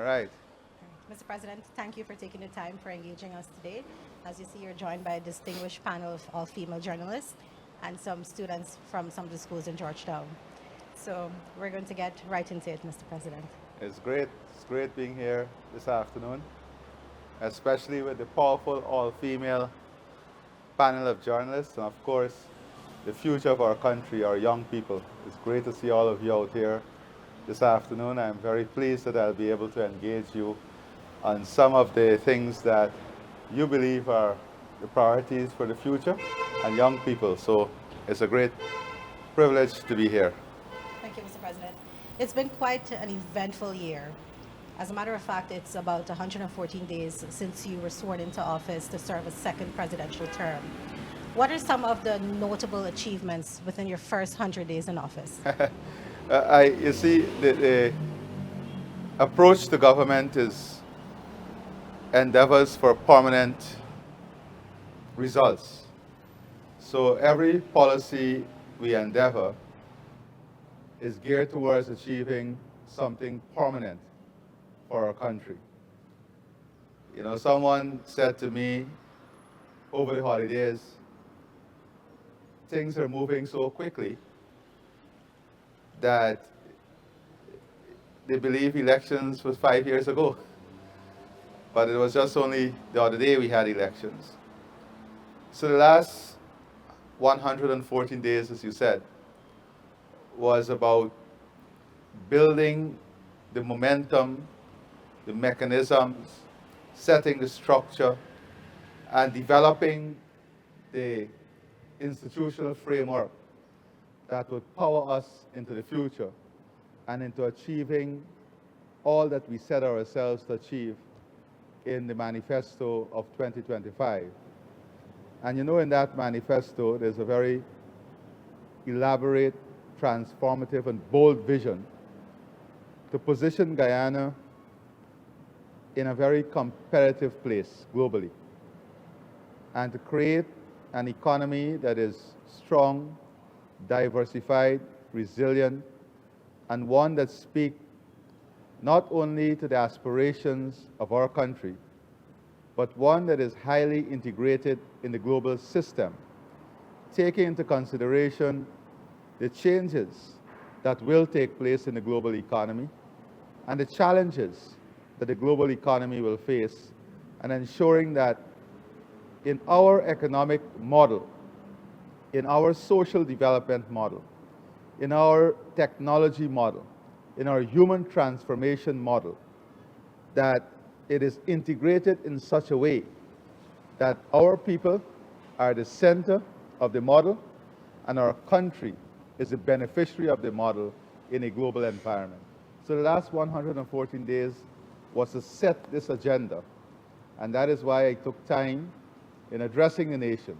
All right. Mr. President, thank you for taking the time for engaging us today. As you see, you're joined by a distinguished panel of all-female journalists and some students from some of the schools in Georgetown. So we're going to get right into it, Mr. President. It's great. It's great being here this afternoon, especially with the powerful all-female panel of journalists and, of course, the future of our country, our young people. It's great to see all of you out here this afternoon. I'm very pleased that I'll be able to engage you on some of the things that you believe are the priorities for the future and young people. So it's a great privilege to be here. Thank you, Mr. President. It's been quite an eventful year. As a matter of fact, it's about 114 days since you were sworn into office to serve a second presidential term. What are some of the notable achievements within your first 100 days in office? You see, the approach to government is endeavors for permanent results. So every policy we endeavor is geared towards achieving something permanent for our country. You know, someone said to me over the holidays, things are moving so quickly that they believe elections was 5 years ago. But it was just only the other day we had elections. So the last 114 days, as you said, was about building the momentum, the mechanisms, setting the structure, and developing the institutional framework that would power us into the future and into achieving all that we set ourselves to achieve in the manifesto of 2025. And you know, in that manifesto, there's a very elaborate, transformative, and bold vision to position Guyana in a very competitive place globally and to create an economy that is strong, diversified, resilient, and one that speaks not only to the aspirations of our country, but one that is highly integrated in the global system, taking into consideration the changes that will take place in the global economy and the challenges that the global economy will face, and ensuring that in our economic model, in our social development model, in our technology model, in our human transformation model, that it is integrated in such a way that our people are the center of the model and our country is a beneficiary of the model in a global environment. So the last 114 days was to set this agenda, and that is why I took time in addressing the nation,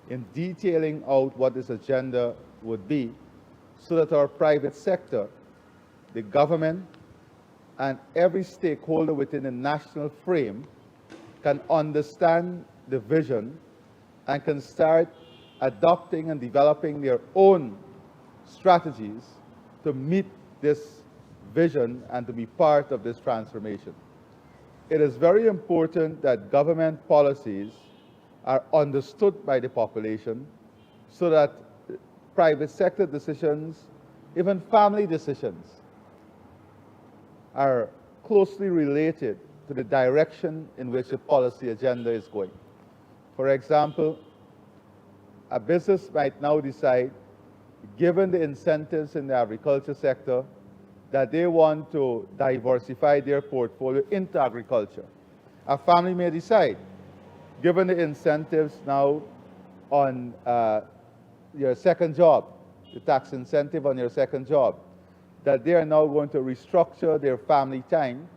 in detailing out what this agenda would be, so that our private sector, the government, and every stakeholder within the national frame can understand the vision and can start adopting and developing their own strategies to meet this vision and to be part of this transformation. It is very important that government policies are understood by the population so that private sector decisions, even family decisions, are closely related to the direction in which the policy agenda is going. For example, a business might now decide, given the incentives in the agriculture sector, that they want to diversify their portfolio into agriculture. A family may decide, given the incentives now on your second job, the tax incentive on your second job, that they are now going to restructure their family time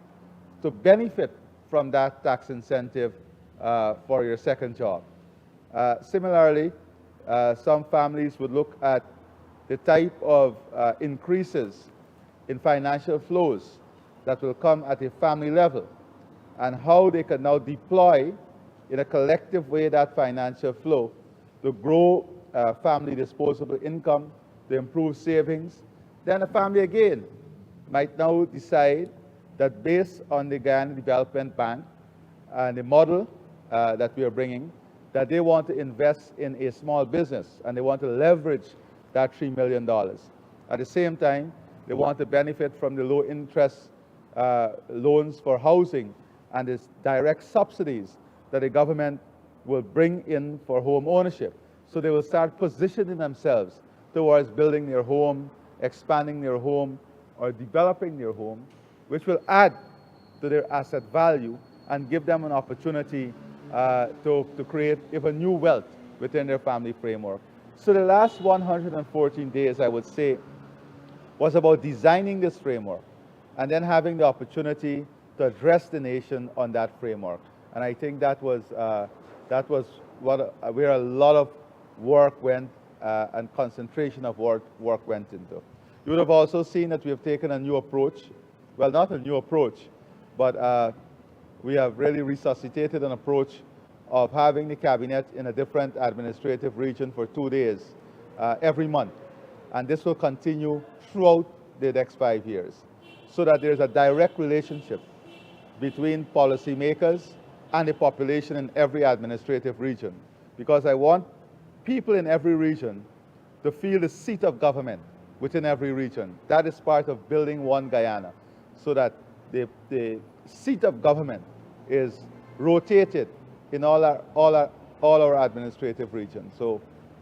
to benefit from that tax incentive for your second job. Similarly, some families would look at the type of increases in financial flows that will come at a family level and how they can now deploy in a collective way that financial flow to grow family disposable income, to improve savings. Then a family again might now decide that based on the Guyana Development Bank and the model that we are bringing, that they want to invest in a small business and they want to leverage that $3 million. At the same time, they want to benefit from the low interest loans for housing and the direct subsidies that the government will bring in for home ownership. So they will start positioning themselves towards building their home, expanding their home, or developing their home, which will add to their asset value and give them an opportunity to create even new wealth within their family framework. So the last 114 days, I would say, was about designing this framework and then having the opportunity to address the nation on that framework. And I think that was where a lot of work went and concentration of work went into. You would have also seen that we have taken a new approach. Well, not a new approach, but we have really resuscitated an approach of having the cabinet in a different administrative region for 2 days every month. And this will continue throughout the next 5 years, so that there's a direct relationship between policymakers and the population in every administrative region. Because I want people in every region to feel the seat of government within every region. That is part of building one Guyana, so that the seat of government is rotated in all our administrative regions. So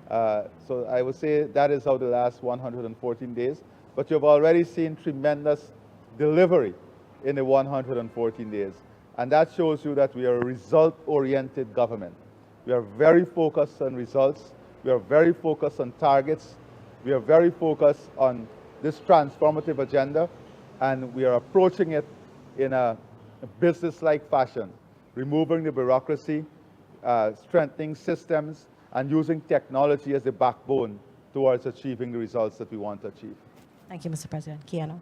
I would say that is how the last 114 days, but you've already seen tremendous delivery in the 114 days. And that shows you that we are a result-oriented government. We are very focused on results. We are very focused on targets. We are very focused on this transformative agenda, and we are approaching it in a business-like fashion, removing the bureaucracy, strengthening systems, and using technology as the backbone towards achieving the results that we want to achieve. Thank you, Mr. President. Kiano.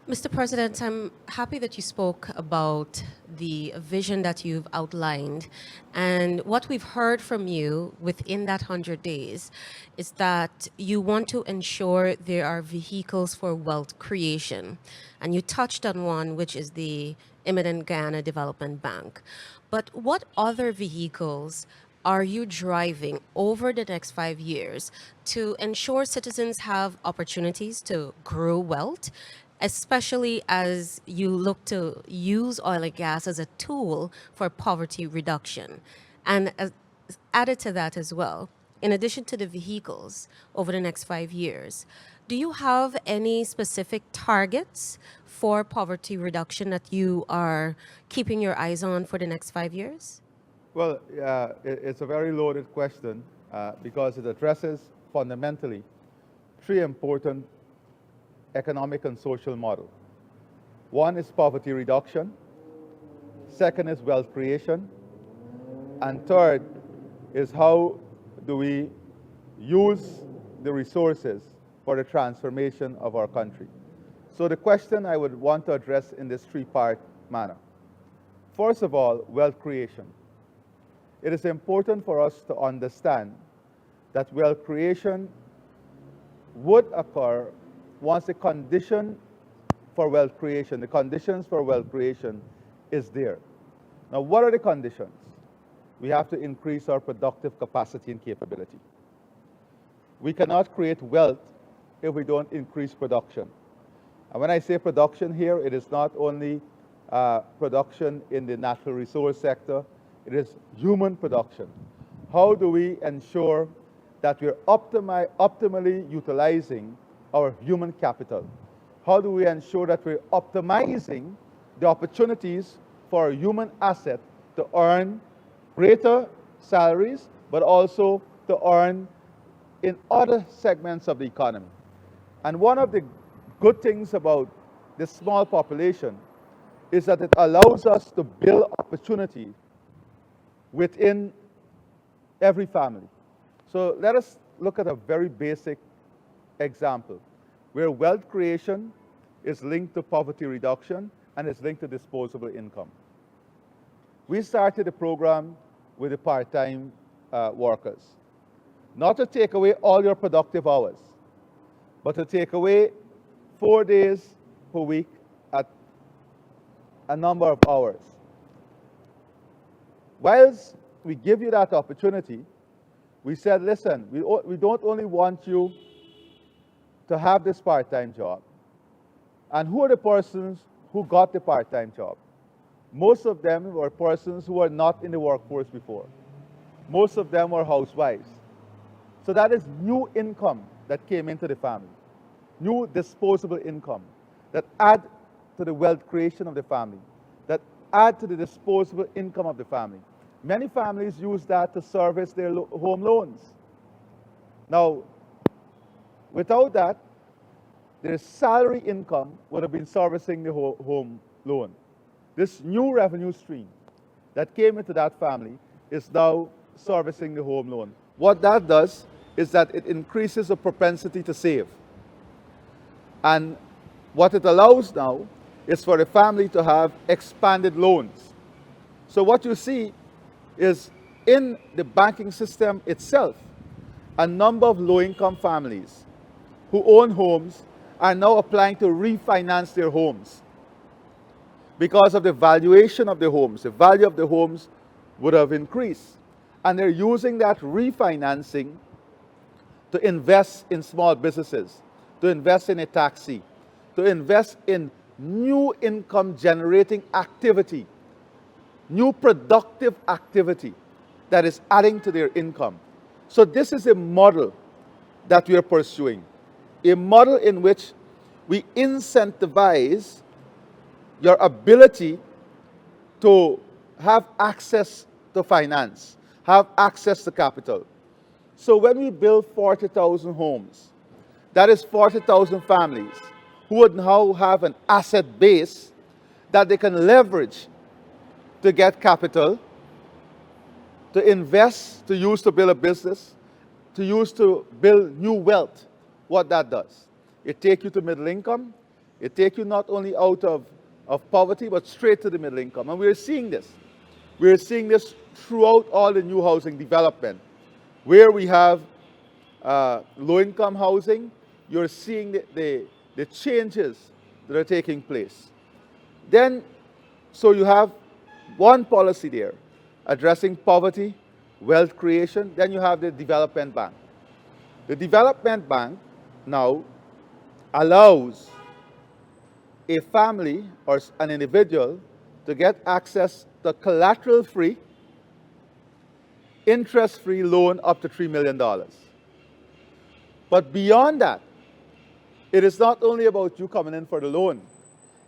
Mr. President, I'm happy that you spoke about the vision that you've outlined. And what we've heard from you within that 100 days is that you want to ensure there are vehicles for wealth creation. And you touched on one, which is the imminent Guyana Development Bank. But what other vehicles are you driving over the next 5 years to ensure citizens have opportunities to grow wealth, especially as you look to use oil and gas as a tool for poverty reduction? And added to that as well, in addition to the vehicles over the next 5 years, do you have any specific targets for poverty reduction that you are keeping your eyes on for the next 5 years? Well, it's a very loaded question because it addresses fundamentally 3 important economic and social models. One is poverty reduction, second is wealth creation, and third is how do we use the resources for the transformation of our country. So the question I would want to address in this 3-part manner. First of all, wealth creation. It is important for us to understand that wealth creation would occur once the condition for wealth creation, the conditions for wealth creation is there. Now, what are the conditions? We have to increase our productive capacity and capability. We cannot create wealth if we don't increase production. And when I say production here, it is not only production in the natural resource sector, it is human production. How do we ensure that we're optimally utilizing our human capital? How do we ensure that we're optimizing the opportunities for a human asset to earn greater salaries, but also to earn in other segments of the economy? And one of the good things about this small population is that it allows us to build opportunity within every family. So let us look at a very basic example where wealth creation is linked to poverty reduction and is linked to disposable income. We started a program with the part-time workers, not to take away all your productive hours, but to take away 4 days per week at a number of hours. Whilst we give you that opportunity, we said, listen, we don't only want you to have this part-time job. And who are the persons who got the part-time job? Most of them were persons who were not in the workforce before. Most of them were housewives. So that is new income that came into the family, new disposable income that add to the wealth creation of the family, that add to the disposable income of the family. Many families use that to service their home loans. Now, without that, their salary income would have been servicing the home loan. This new revenue stream that came into that family is now servicing the home loan. What that does is that it increases the propensity to save. And what it allows now is for the family to have expanded loans. So what you see is in the banking system itself, a number of low-income families who own homes are now applying to refinance their homes because of the valuation of the homes. The value of the homes would have increased. And they're using that refinancing to invest in small businesses, to invest in a taxi, to invest in new income generating activity, new productive activity that is adding to their income. So this is a model that we are pursuing, a model in which we incentivize your ability to have access to finance, have access to capital. So when we build 40,000 homes, that is 40,000 families who would now have an asset base that they can leverage to get capital, to invest, to use to build a business, to use to build new wealth. What that does, it takes you to middle income. It takes you not only out of poverty, but straight to the middle income. And we're seeing this. We're seeing this throughout all the new housing development. Where we have low-income housing, you're seeing the changes that are taking place. Then, so you have one policy there, addressing poverty, wealth creation. Then you have the development bank. The development bank now allows a family or an individual to get access to collateral-free, interest-free loan up to $3 million. But beyond that, it is not only about you coming in for the loan.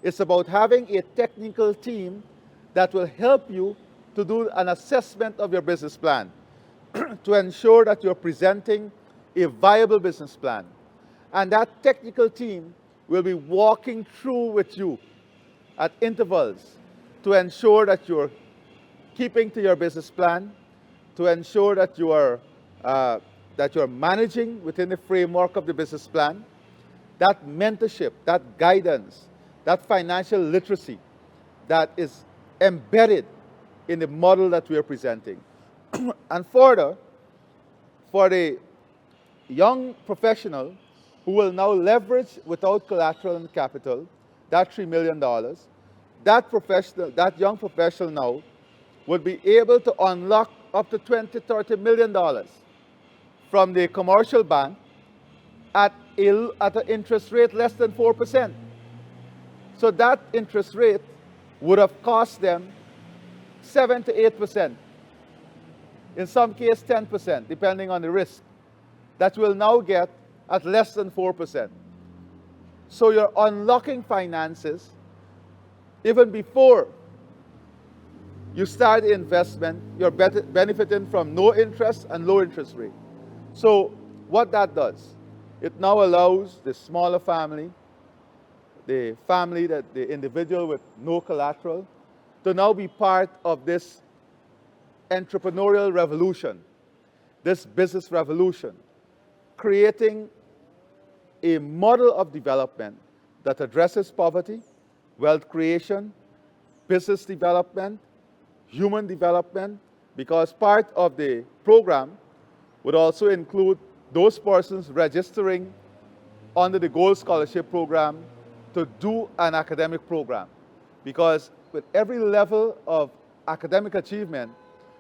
It's about having a technical team that will help you to do an assessment of your business plan to ensure that you're presenting a viable business plan. And that technical team will be walking through with you at intervals to ensure that you're keeping to your business plan, to ensure that you're managing within the framework of the business plan. That mentorship, that guidance, that financial literacy that is embedded in the model that we are presenting. And further, for the young professional who will now leverage without collateral and capital that $3 million, that young professional now would be able to unlock up to $20–30 million from the commercial bank at an interest rate less than 4%. So that interest rate would have cost them 7 to 8%, in some cases 10%, depending on the risk, that will now get at less than 4%. So you're unlocking finances even before you start the investment. You're benefiting from no interest and low interest rate. So what that does, it now allows the smaller family, the individual with no collateral, to now be part of this entrepreneurial revolution, this business revolution, creating a model of development that addresses poverty, wealth creation, business development, human development, because part of the program would also include those persons registering under the Gold Scholarship Program to do an academic program. Because with every level of academic achievement,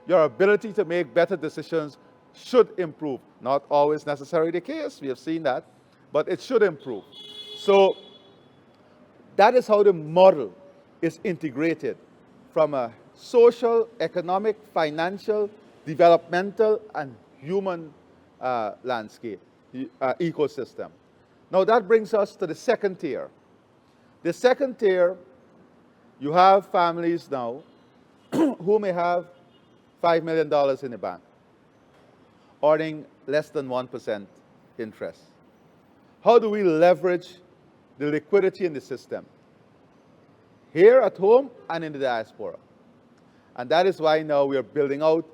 your ability to make better decisions should improve. Not always necessarily the case, we have seen that, but it should improve. So that is how the model is integrated from a social, economic, financial, developmental, and human landscape, ecosystem. Now that brings us to the second tier. The second tier, you have families now who may have $5 million in the bank, earning less than 1% interest. How do we leverage the liquidity in the system, here at home and in the diaspora? And that is why now we are building out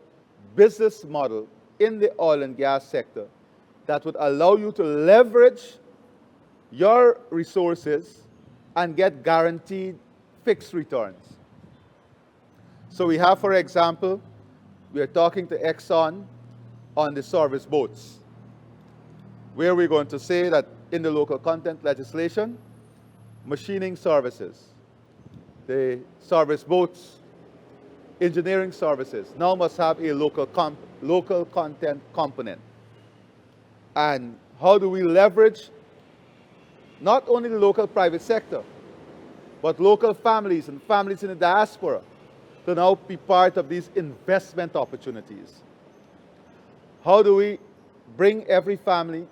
business model in the oil and gas sector that would allow you to leverage your resources and get guaranteed fixed returns. So we have, for example, we are talking to Exxon on the service boats, where we're going to say that in the local content legislation, machining services, the service boats, engineering services now must have a local content component. And how do we leverage not only the local private sector, but local families and families in the diaspora to now be part of these investment opportunities? How do we bring every family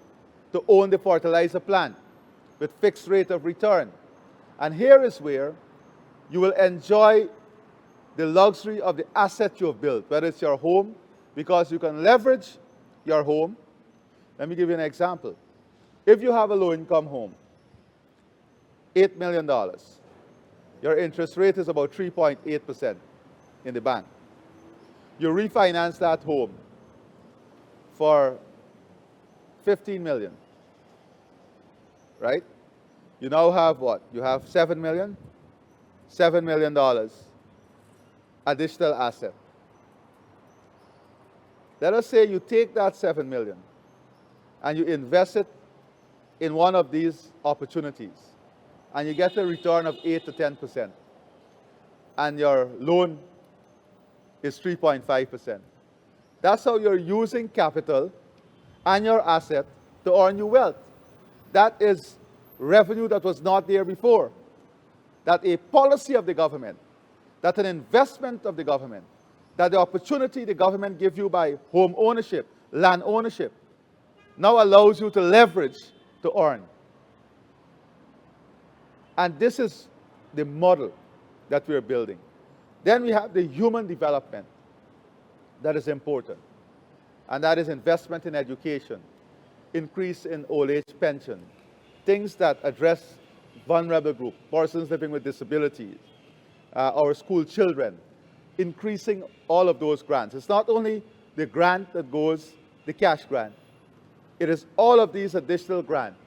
to own the fertilizer plant with fixed rate of return? And here is where you will enjoy the luxury of the asset you have built, whether it's your home, because you can leverage your home. Let me give you an example. If you have a low-income home, $8 million, your interest rate is about 3.8% in the bank. You refinance that home for $15 million, right? You now have what? You have $7 million? $7 million additional asset. Let us say you take that $7 million and you invest it in one of these opportunities, and you get a return of 8 to 10%, and your loan is 3.5%. That's how you're using capital and your asset to earn you wealth. That is revenue that was not there before. That a policy of the government, that an investment of the government, that the opportunity the government gives you by home ownership, land ownership, now allows you to leverage to earn. And this is the model that we're building. Then we have the human development that is important. And that is investment in education, increase in old age pension, things that address vulnerable groups, persons living with disabilities, our school children, increasing all of those grants. It's not only the grant that goes, the cash grant. It is all of these additional grants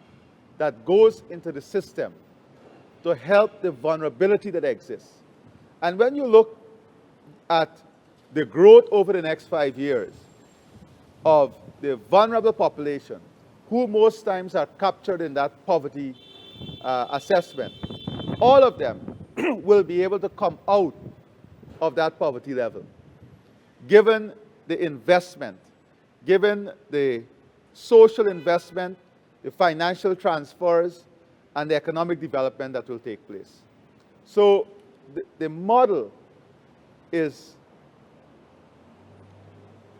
that goes into the system to help the vulnerability that exists. And when you look at the growth over the next 5 years of the vulnerable population, who most times are captured in that poverty assessment, all of them will be able to come out of that poverty level, given the investment, given the social investment, the financial transfers, and the economic development that will take place. So the model is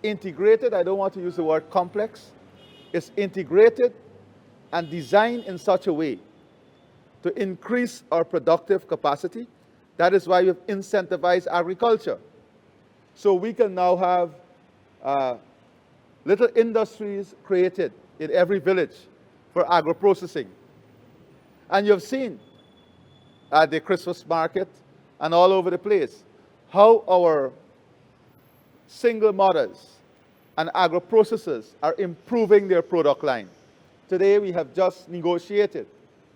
integrated. I don't want to use the word complex. It's integrated and designed in such a way to increase our productive capacity. That is why we've incentivized agriculture. So we can now have little industries created in every village for agro-processing. And you've seen at the Christmas market and all over the place how our single mothers and agro-processors are improving their product line. Today we have just negotiated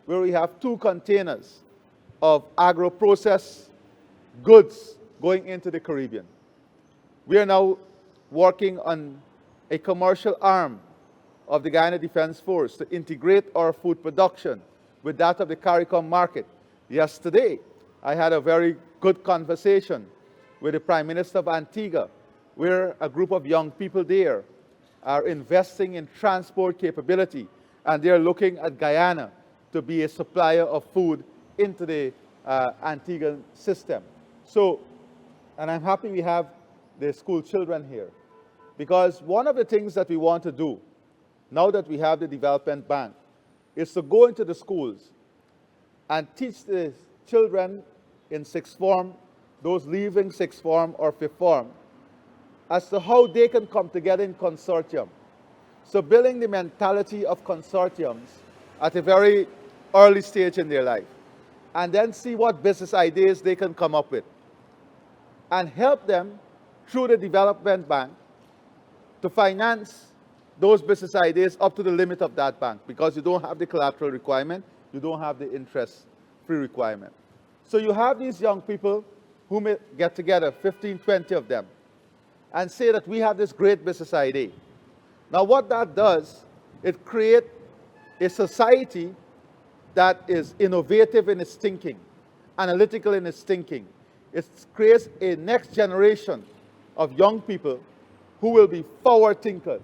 where we have 2 containers of agro-processed goods going into the Caribbean. We are now working on a commercial arm of the Guyana Defense Force to integrate our food production with that of the CARICOM market. Yesterday, I had a very good conversation with the Prime Minister of Antigua, where a group of young people there are investing in transport capability, and they're looking at Guyana to be a supplier of food into the Antiguan system. So, and I'm happy we have the school children here, because one of the things that we want to do, now that we have the development bank, is to go into the schools and teach the children in sixth form, those leaving sixth form or fifth form, as to how they can come together in consortium. So building the mentality of consortiums at a very early stage in their life, and then see what business ideas they can come up with, and help them through the development bank to finance those business ideas up to the limit of that bank, because you don't have the collateral requirement, you don't have the interest-free requirement. So you have these young people who may get together, 15, 20 of them, and say that we have this great business idea. Now what that does, it creates a society that is innovative in its thinking, analytical in its thinking. It creates a next generation of young people who will be forward thinkers,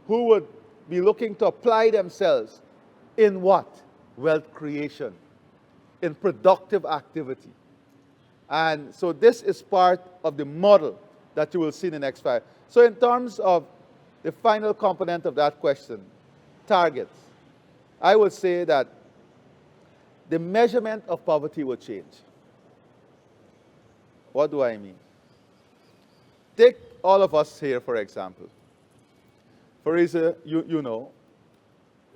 who would be looking to apply themselves in what? Wealth creation, in productive activity. And so this is part of the model that you will see in the next 5. So in terms of the final component of that question, targets, I would say that the measurement of poverty will change. What do I mean? Take all of us here, for example. Farisa, you know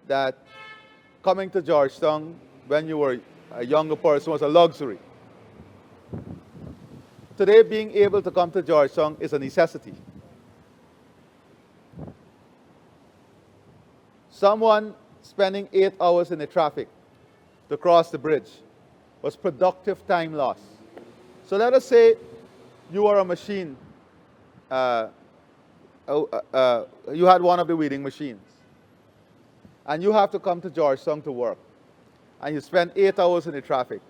that coming to Georgetown when you were a younger person was a luxury. Today, being able to come to Georgetown is a necessity. Someone spending 8 hours in the traffic to cross the bridge was productive time loss. So let us say you are a machine, you had one of the weeding machines, and you have to come to Georgetown to work, and you spend 8 hours in the traffic.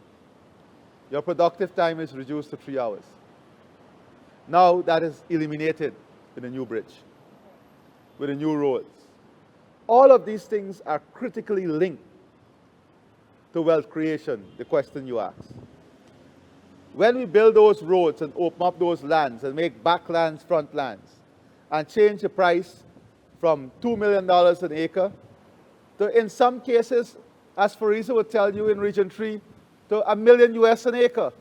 Your productive time is reduced to 3 hours. Now that is eliminated with a new bridge, with the new roads. All of these things are critically linked to wealth creation, the question you asked. When we build those roads and open up those lands and make backlands front lands and change the price from $2 million an acre to, in some cases, as Farisa would tell you in Region 3, to $1 million US an acre.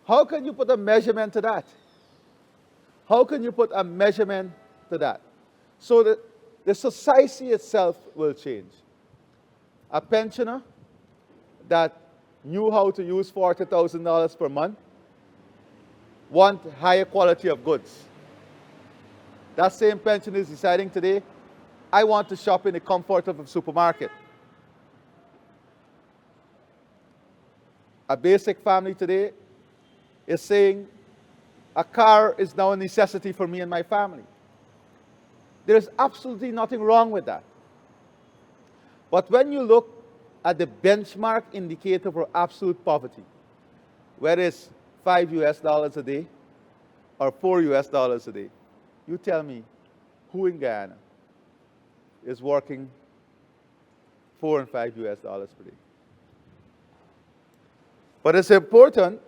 How can you put a measurement to that? How can you put a measurement to that? So that the society itself will change. A pensioner that knew how to use $40,000 per month want higher quality of goods. That same pensioner is deciding today, I want to shop in the comfort of a supermarket. A basic family today is saying, a car is now a necessity for me and my family. There is absolutely nothing wrong with that. But when you look at the benchmark indicator for absolute poverty, whether it's $5 US a day or $4 US a day, you tell me who in Guyana is working $4 and $5 US per day. But it's important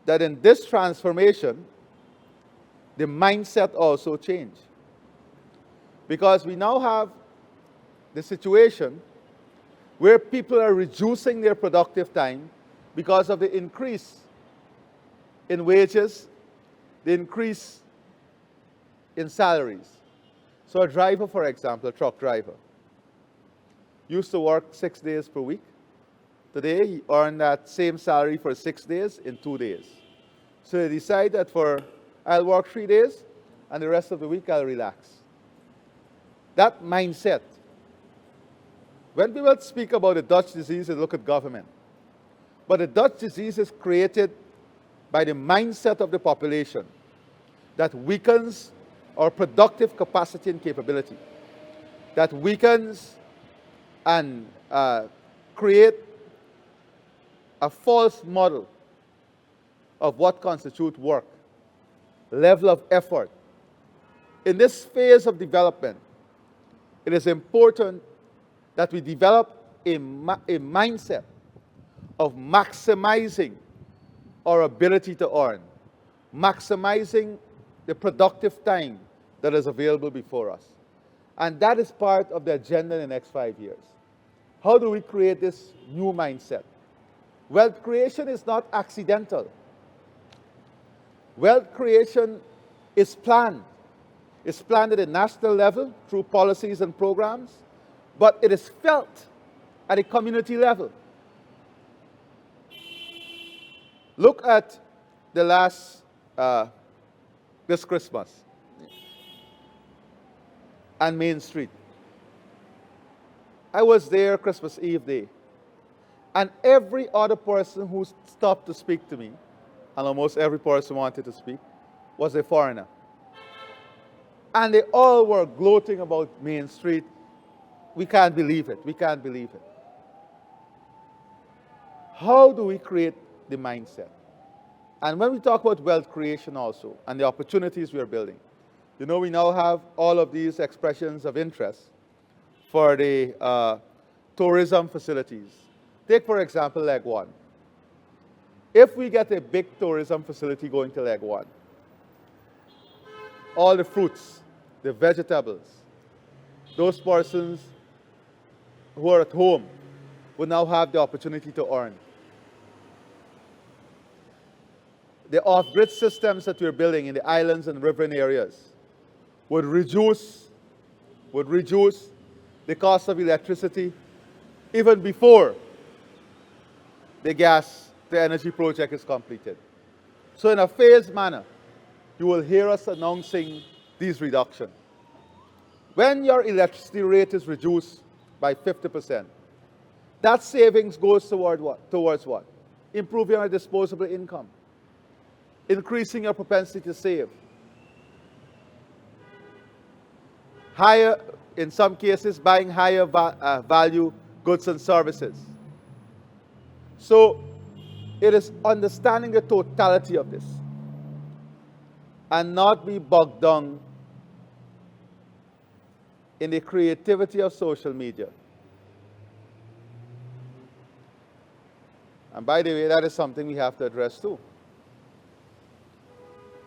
that in this transformation, the mindset also change. Because we now have the situation where people are reducing their productive time because of the increase in wages, the increase in salaries. So a driver, for example, a truck driver, used to work 6 days per week. Today, he earned that same salary for 6 days in 2 days. So they decide that I'll work 3 days, and the rest of the week I'll relax. That mindset. When people speak about the Dutch disease, they look at government. But the Dutch disease is created by the mindset of the population that weakens our productive capacity and capability, that weakens and create a false model of what constitutes work, level of effort. In this phase of development, it is important that we develop a mindset of maximizing our ability to earn, maximizing the productive time that is available before us. And that is part of the agenda in the next 5 years. How do we create this new mindset? Wealth creation is not accidental. Wealth creation is planned. It's planned at a national level through policies and programs, but it is felt at a community level. Look at the last, this Christmas, and Main Street. I was there Christmas Eve day, and every other person who stopped to speak to me, and almost every person wanted to speak, was a foreigner. And they all were gloating about Main Street. We can't believe it. We can't believe it. How do we create the mindset? And when we talk about wealth creation also, and the opportunities we are building, you know, we now have all of these expressions of interest for the tourism facilities. Take, for example, Leg 1. If we get a big tourism facility going to Leg 1, all the fruits, the vegetables, those persons who are at home will now have the opportunity to earn. The off-grid systems that we're building in the islands and riverine areas would reduce the cost of electricity even before the energy project is completed. So in a phased manner, you will hear us announcing these reductions. When your electricity rate is reduced by 50%, that savings goes towards what? Improving your disposable income, increasing your propensity to save, higher, in some cases, buying higher value goods and services. So it is understanding the totality of this and not be bogged down in the creativity of social media. And by the way, that is something we have to address too.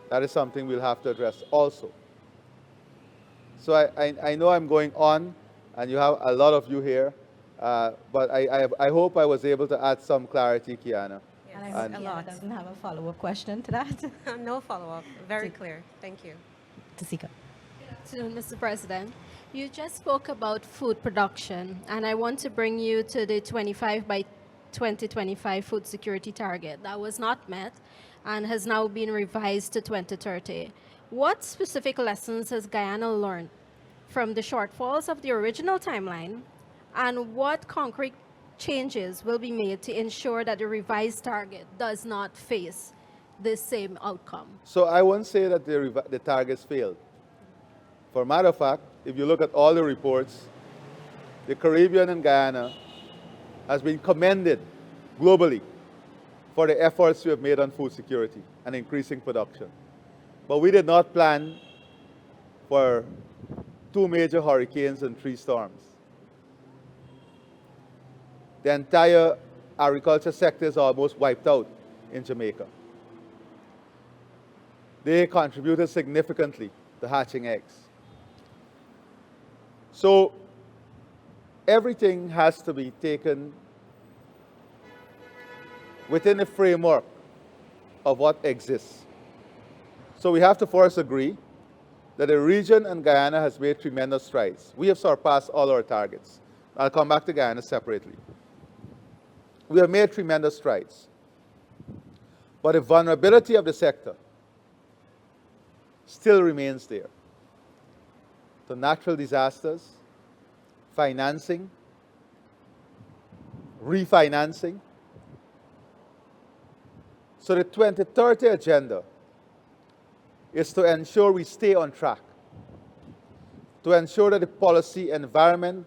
That is something we'll have to address also. So I know I'm going on, and you have a lot of you here, but I hope I was able to add some clarity, Kiana. And I hope Kiana doesn't have a follow-up question to that. No follow-up. Very clear. Thank you. Tasika. Good afternoon, Mr. President. You just spoke about food production, and I want to bring you to the 25 by 2025 food security target that was not met and has now been revised to 2030. What specific lessons has Guyana learned from the shortfalls of the original timeline, and what concrete changes will be made to ensure that the revised target does not face the same outcome? So I won't say that the targets failed. For a matter of fact, if you look at all the reports, the Caribbean and Guyana has been commended globally for the efforts we have made on food security and increasing production. But we did not plan for 2 major hurricanes and 3 storms. The entire agriculture sector is almost wiped out in Jamaica. They contributed significantly to hatching eggs. So everything has to be taken within the framework of what exists. So we have to first agree that the region and Guyana has made tremendous strides. We have surpassed all our targets. I'll come back to Guyana separately. We have made tremendous strides. But the vulnerability of the sector still remains there. To natural disasters, financing, refinancing. So the 2030 agenda is to ensure we stay on track, to ensure that the policy environment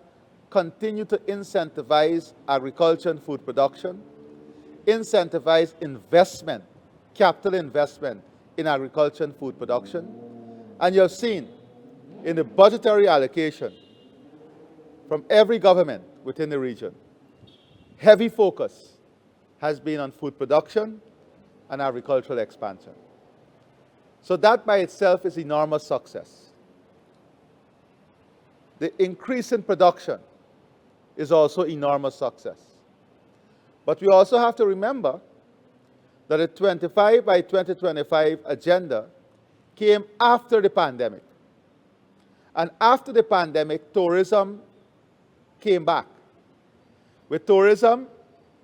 continue to incentivize agriculture and food production, incentivize investment capital investment in agriculture and food production. And you have seen in the budgetary allocation from every government within the region, heavy focus has been on food production and agricultural expansion. So that by itself is enormous success. The increase in production is also enormous success. But we also have to remember that the 25 by 2025 agenda came after the pandemic. And after the pandemic, tourism came back. With tourism,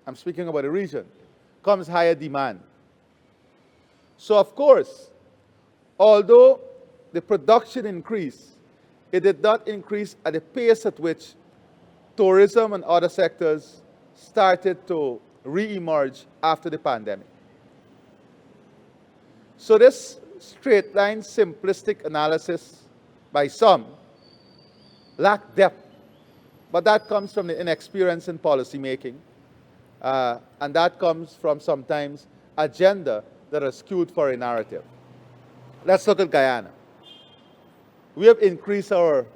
I'm speaking about the region, comes higher demand. So of course, although the production increased, it did not increase at the pace at which tourism and other sectors started to re-emerge after the pandemic. So this straight line simplistic analysis by some lack depth, but that comes from the inexperience in policy making, and that comes from sometimes agenda that are skewed for a narrative. Let's look at Guyana. We have increased our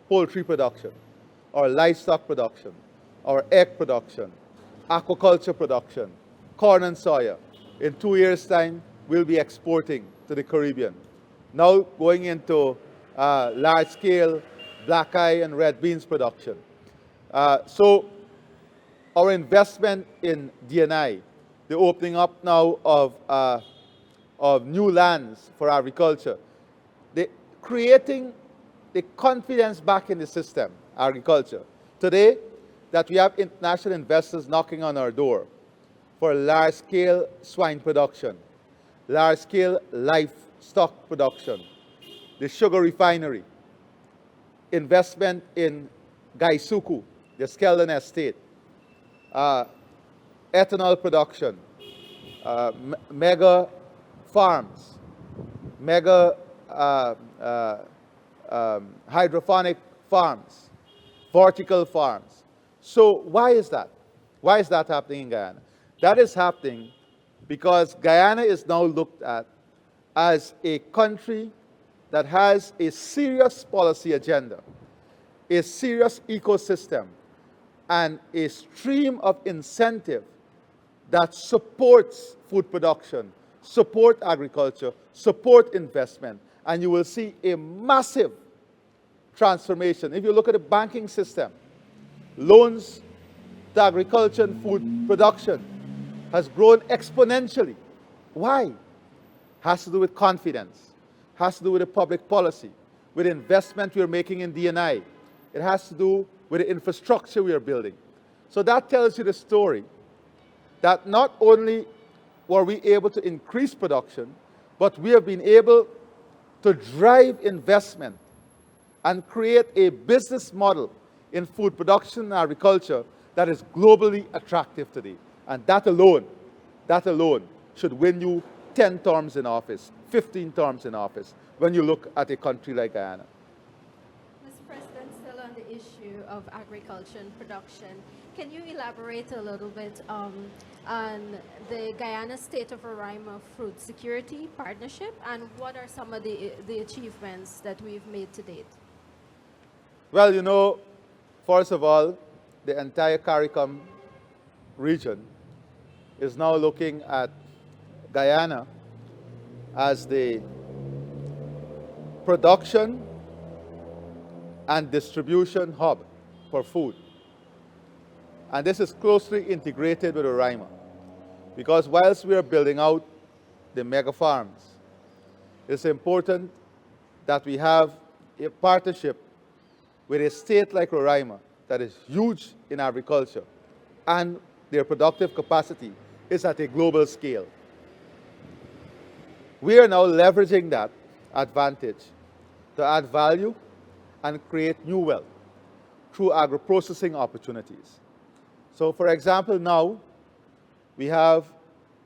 poultry production, our livestock production, our egg production, aquaculture production, corn and soya. In 2 years' time, we'll be exporting to the Caribbean. Now going into large-scale black eye and red beans production. So our investment in D&I, the opening up now of new lands for agriculture, creating the confidence back in the system, agriculture. Today, that we have international investors knocking on our door for large-scale swine production, large-scale livestock production, the sugar refinery, investment in Gaisuku, the Skeldon estate, ethanol production, mega farms, mega hydroponic farms, vertical farms. So why is that? Why is that happening in Guyana? That is happening because Guyana is now looked at as a country that has a serious policy agenda, a serious ecosystem, and a stream of incentive that supports food production, support agriculture, support investment, and you will see a massive transformation. If you look at the banking system, loans to agriculture and food production has grown exponentially. Why? Has to do with confidence, has to do with the public policy, with investment we're making in D&I. It has to do with the infrastructure we are building. So that tells you the story that not only were we able to increase production, but we have been able to drive investment and create a business model in food production and agriculture that is globally attractive today. And that alone should win you 10 terms in office, 15 terms in office, when you look at a country like Guyana. Mr. President, still on the issue of agriculture and production, can you elaborate a little bit on the Guyana State of Roraima Fruit Security Partnership, and what are some of the achievements that we've made to date? Well, you know, first of all, the entire CARICOM region is now looking at Guyana as the production and distribution hub for food. And this is closely integrated with Roraima, because whilst we are building out the mega farms, it's important that we have a partnership with a state like Roraima that is huge in agriculture, and their productive capacity is at a global scale. We are now leveraging that advantage to add value and create new wealth through agro-processing opportunities. So for example, now we have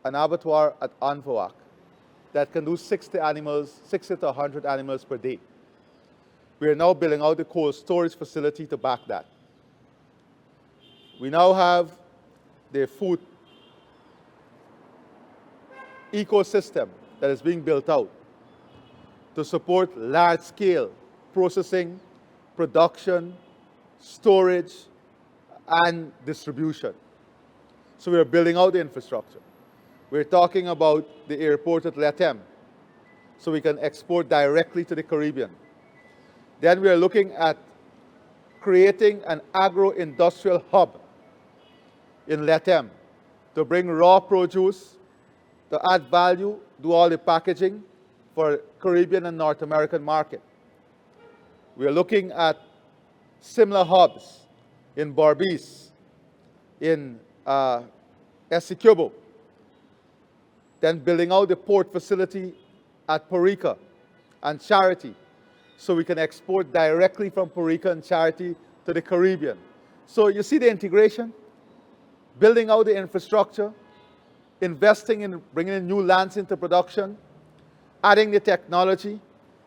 an abattoir at Anvawak that can do 60 to 100 animals per day. We are now building out the cold storage facility to back that. We now have the food ecosystem that is being built out to support large-scale processing, production, storage, and distribution. So we're building out the infrastructure. We're talking about the airport at Letem, so we can export directly to the Caribbean. Then we are looking at creating an agro-industrial hub in Letem to bring raw produce, to add value, do all the packaging for Caribbean and North American market. We are looking at similar hubs in Barbados, in Essequibo, then building out the port facility at Porica and Charity, so we can export directly from Porica and Charity to the Caribbean. So you see the integration, building out the infrastructure, investing in bringing in new lands into production, adding the technology,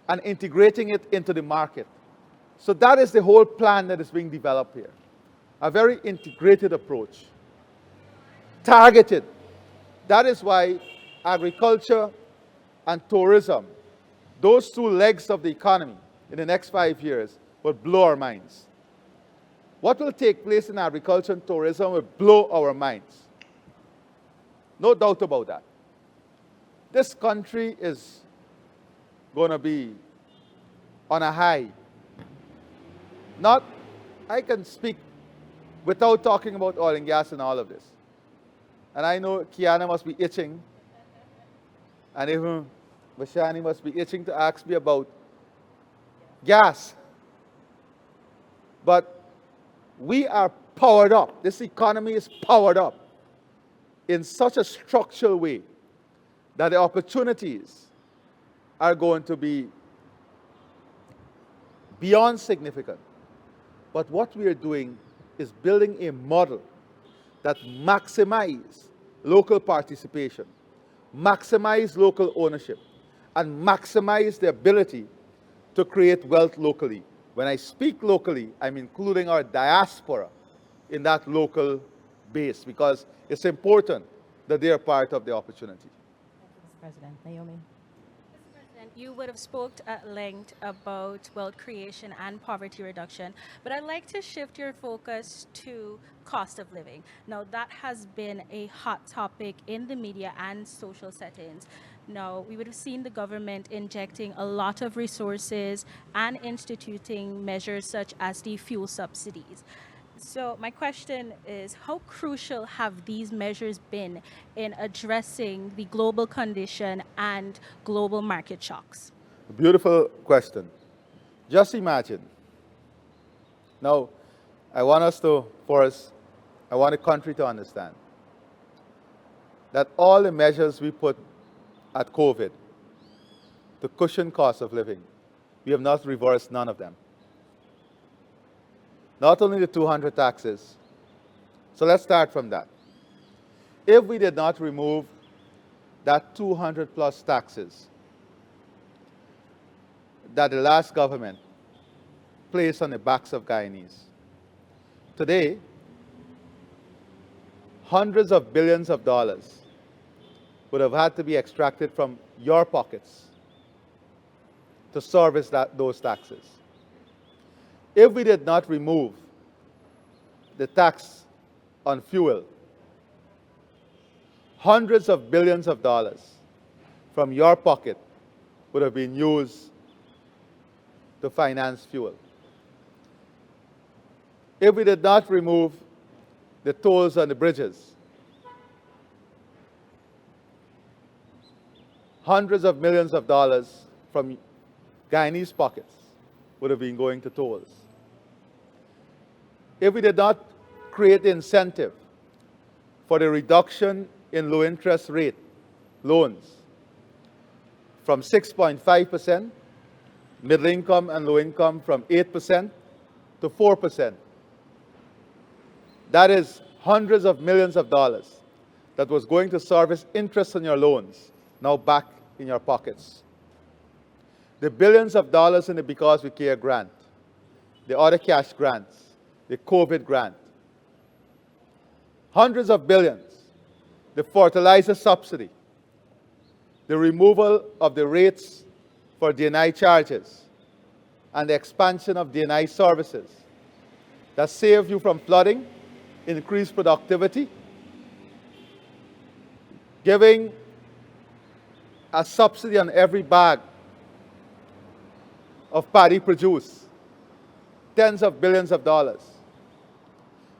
and integrating it into the market. So that is the whole plan that is being developed here. A very integrated approach, targeted. That is why agriculture and tourism, those two legs of the economy in the next 5 years, will blow our minds. What will take place in agriculture and tourism will blow our minds. No doubt about that. This country is going to be on a high. I can speak without talking about oil and gas and all of this. And I know Kiana must be itching, and even Vashani must be itching to ask me about gas. But we are powered up. This economy is powered up in such a structural way that the opportunities are going to be beyond significant. But what we are doing is building a model that maximizes local participation, maximize local ownership, and maximize the ability to create wealth locally. When I speak locally, I'm including our diaspora in that local base, because it's important that they are part of the opportunity. Thank you, Mr. President. Naomi. Mr. President, you would have spoke at length about wealth creation and poverty reduction, but I'd like to shift your focus to cost of living. Now, that has been a hot topic in the media and social settings. Now, we would have seen the government injecting a lot of resources and instituting measures such as the fuel subsidies. So my question is, how crucial have these measures been in addressing the global condition and global market shocks? Beautiful question. Just imagine. Now, I want the country to understand that all the measures we put at COVID to cushion cost of living, we have not reversed none of them. Not only the 200 taxes. So let's start from that. If we did not remove that 200 plus taxes that the last government placed on the backs of Guyanese, today, hundreds of billions of dollars would have had to be extracted from your pockets to service those taxes. If we did not remove the tax on fuel, hundreds of billions of dollars from your pocket would have been used to finance fuel. If we did not remove the tolls on the bridges, hundreds of millions of dollars from Guyanese pockets would have been going to tolls. If we did not create the incentive for the reduction in low interest rate loans from 6.5%, middle income and low income from 8% to 4%, that is hundreds of millions of dollars that was going to service interest on your loans, now back in your pockets. The billions of dollars in the Because We Care grant, the other cash grants, the COVID grant, hundreds of billions, the fertilizer subsidy, the removal of the rates for D&I charges, and the expansion of D&I services that save you from flooding, increase productivity, giving a subsidy on every bag of paddy produce, tens of billions of dollars.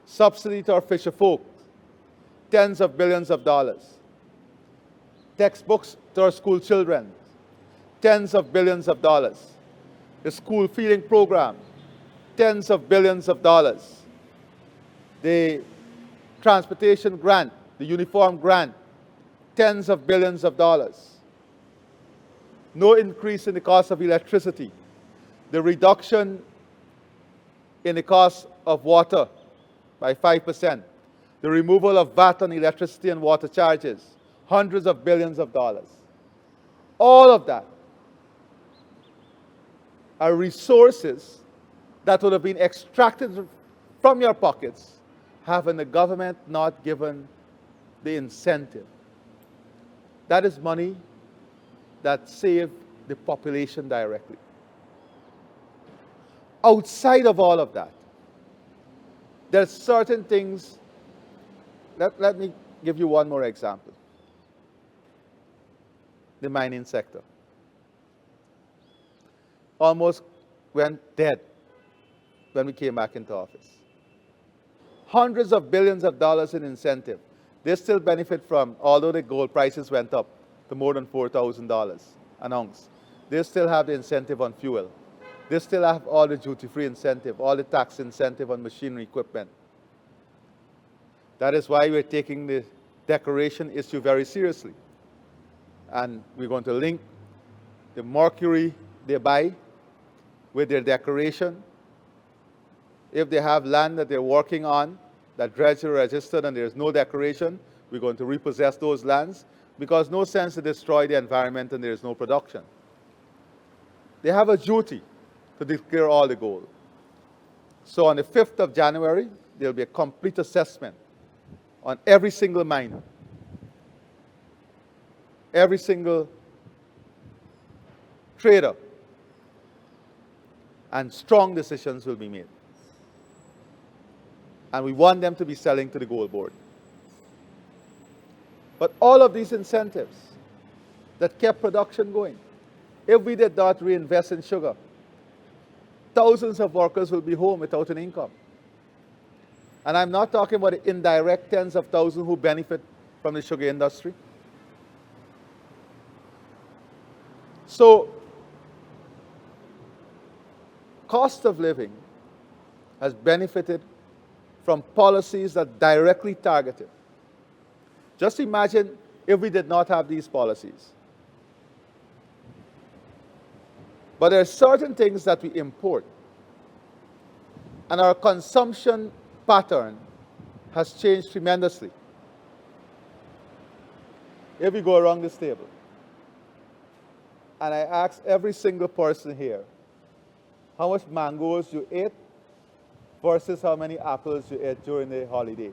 Subsidy to our fisher folk, tens of billions of dollars. Textbooks to our school children, tens of billions of dollars. The school feeding program, tens of billions of dollars. The transportation grant, the uniform grant, tens of billions of dollars. No increase in the cost of electricity. The reduction in the cost of water by 5%. The removal of VAT on electricity and water charges, hundreds of billions of dollars. All of that are resources that would have been extracted from your pockets, having the government not given the incentive. That is money that saved the population directly. Outside of all of that, there are certain things. Let me give you one more example. The mining sector almost went dead when we came back into office. Hundreds of billions of dollars in incentive. They still benefit from, although the gold prices went up to more than $4,000 an ounce, they still have the incentive on fuel. They still have all the duty-free incentive, all the tax incentive on machinery equipment. That is why we're taking the declaration issue very seriously. And we're going to link the mercury they buy with their declaration. If they have land that they're working on, that dredge are registered and there's no declaration, we're going to repossess those lands, because no sense to destroy the environment and there's no production. They have a duty to declare all the gold. So on the 5th of January, there'll be a complete assessment on every single miner, every single trader, and strong decisions will be made. And we want them to be selling to the gold board. But all of these incentives that kept production going, if we did not reinvest in sugar, thousands of workers will be home without an income. And I'm not talking about the indirect tens of thousands who benefit from the sugar industry. So, cost of living has benefited from policies that directly target it. Just imagine if we did not have these policies. But there are certain things that we import, and our consumption pattern has changed tremendously. If we go around this table, and I ask every single person here, how much mangoes you ate versus how many apples you ate during the holiday.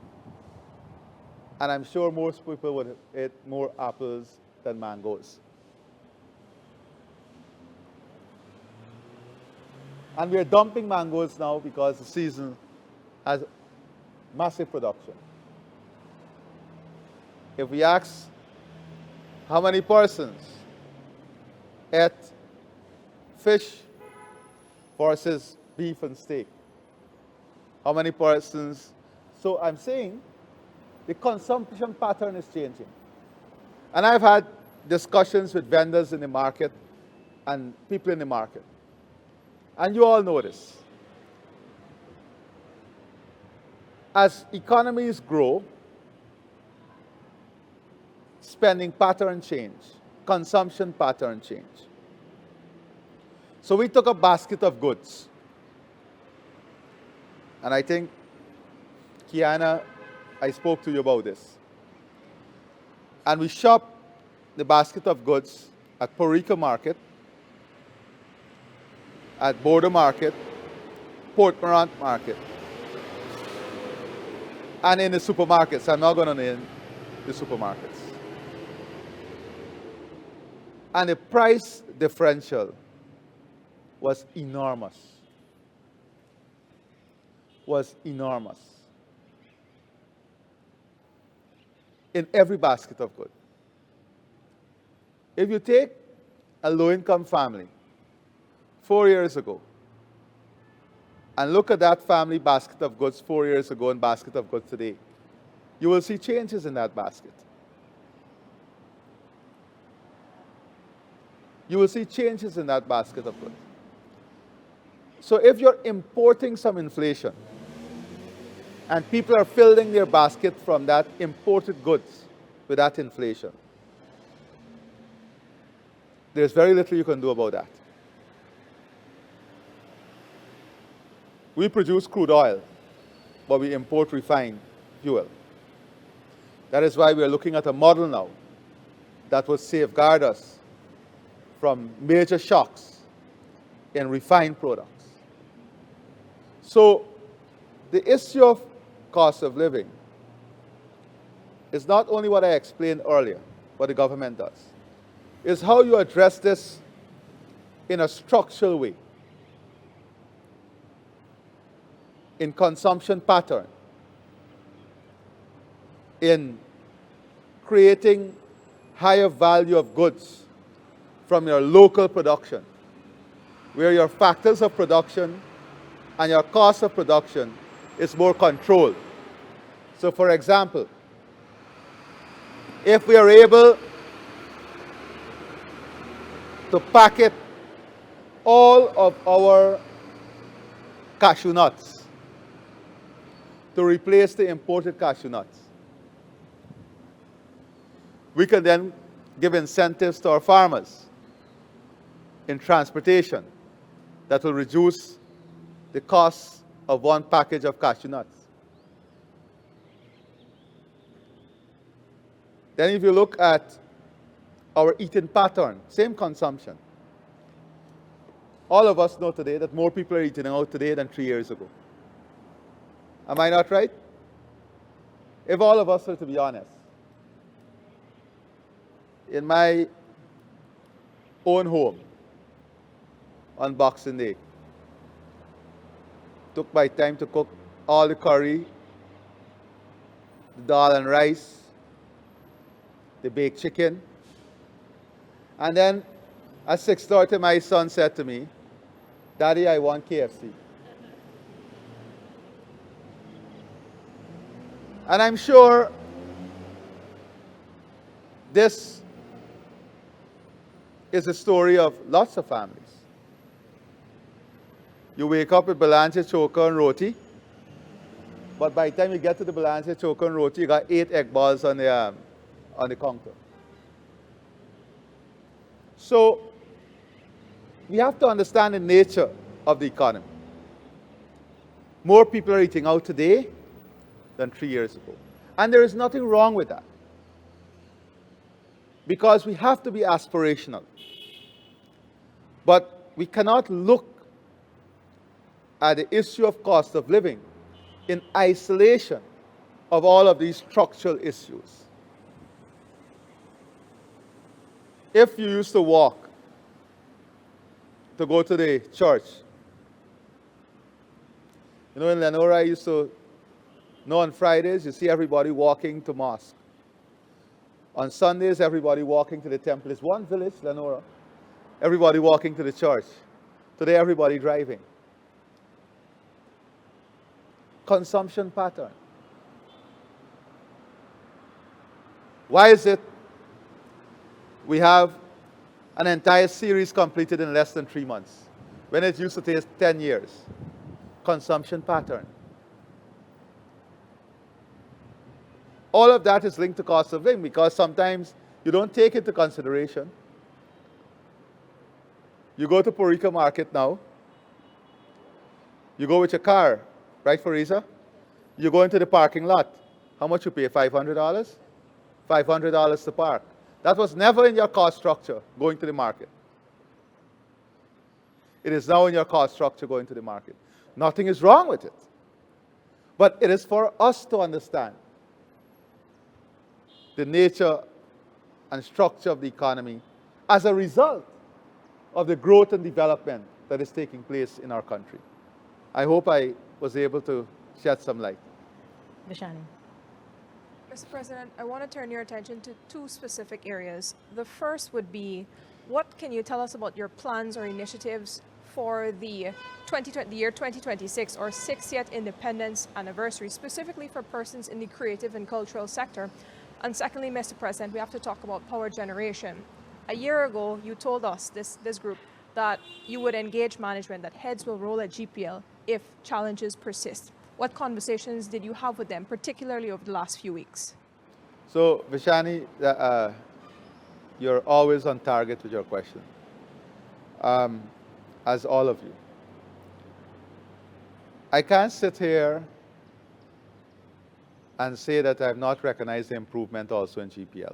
And I'm sure most people would eat more apples than mangoes. And we're dumping mangoes now because the season has massive production. If we ask how many persons ate fish versus beef and steak, how many persons? So I'm saying the consumption pattern is changing. And I've had discussions with vendors in the market and people in the market. And you all know this. As economies grow, spending pattern change, consumption pattern change. So we took a basket of goods. And I think, Kiana, I spoke to you about this. And we shopped the basket of goods at Porica Market, at Border Market, Port Morant Market, and in the supermarkets. I'm not going to name the supermarkets. And the price differential was enormous. Was enormous. In every basket of goods. If you take a low-income family 4 years ago and look at that family basket of goods 4 years ago and basket of goods today, you will see changes in that basket. You will see changes in that basket of goods. So if you're importing some inflation and people are filling their basket from that imported goods with that inflation, there's very little you can do about that. We produce crude oil, but we import refined fuel. That is why we are looking at a model now that will safeguard us from major shocks in refined products. So the issue of cost of living is not only what I explained earlier, what the government does. It's how you address this in a structural way, in consumption pattern, in creating higher value of goods from your local production, where your factors of production and your cost of production is more controlled. So for example, if we are able to packet all of our cashew nuts to replace the imported cashew nuts, we can then give incentives to our farmers in transportation that will reduce the cost of one package of cashew nuts. Then if you look at our eating pattern, same consumption. All of us know today that more people are eating out today than 3 years ago. Am I not right? If all of us were to be honest, in my own home on Boxing Day, took my time to cook all the curry, the dal and rice, the baked chicken. And then at 6:30, my son said to me, "Daddy, I want KFC." And I'm sure this is a story of lots of families. You wake up with balanche, choka, and roti, but by the time you get to the balanche, choka, and roti, you got 8 egg balls on the counter. So we have to understand the nature of the economy. More people are eating out today than 3 years ago. And there is nothing wrong with that. Because we have to be aspirational. But we cannot look at the issue of cost of living in isolation of all of these structural issues. If you used to walk to go to the church, you know, in Lenora, on Fridays, you see everybody walking to mosque. On Sundays, everybody walking to the temple. It's one village, Lenora. Everybody walking to the church. Today, everybody driving. Consumption pattern. Why is it we have an entire series completed in less than 3 months, when it used to take 10 years? Consumption pattern. All of that is linked to cost of living because sometimes you don't take it into consideration. You go to Purika Market now. You go with your car, right, Fariza? You go into the parking lot. How much you pay? $500? $500 to park. That was never in your cost structure going to the market. It is now in your cost structure going to the market. Nothing is wrong with it. But it is for us to understand the nature and structure of the economy as a result of the growth and development that is taking place in our country. I hope I was able to shed some light. Vishani. Mr. President, I want to turn your attention to two specific areas. The first would be, what can you tell us about your plans or initiatives for the year 2026 or 60th Independence Anniversary, specifically for persons in the creative and cultural sector? And secondly, Mr. President, we have to talk about power generation. A year ago, you told us, this group, that you would engage management, that heads will roll at GPL if challenges persist. What conversations did you have with them, particularly over the last few weeks? So, Vishani, you're always on target with your question, as all of you. I can't sit here and say that I have not recognized the improvement also in GPL.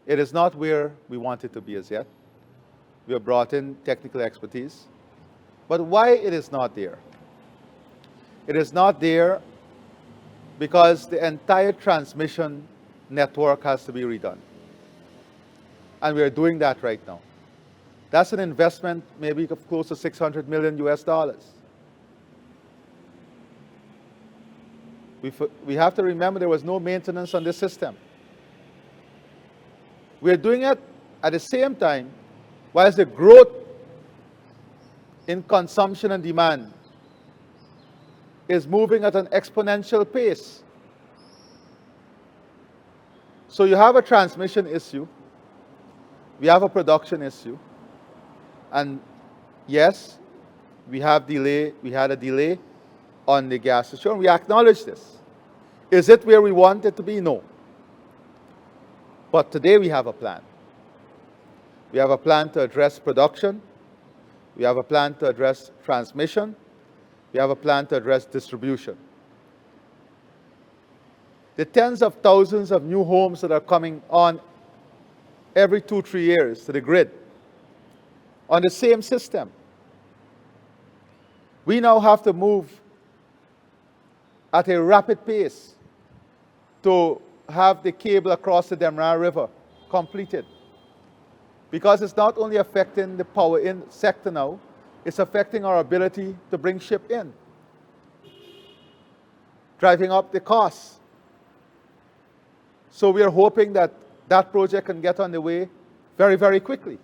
It is not where we want it to be as yet. We have brought in technical expertise. But why it is not there? It is not there because the entire transmission network has to be redone. And we are doing that right now. That's an investment maybe of close to $600 million US. We have to remember there was no maintenance on this system. We are doing it at the same time, whilst the growth in consumption and demand is moving at an exponential pace. So you have a transmission issue, we have a production issue, and yes, we had a delay on the gas issue, and we acknowledge this. Is it where we want it to be? No. But today we have a plan. We have a plan to address production. We have a plan to address transmission. We have a plan to address distribution. The tens of thousands of new homes that are coming on every 2-3 years to the grid on the same system. We now have to move at a rapid pace to have the cable across the Demerara River completed. Because it's not only affecting the power in sector now, it's affecting our ability to bring ship in, driving up the costs. So we are hoping that that project can get on the way very, very quickly.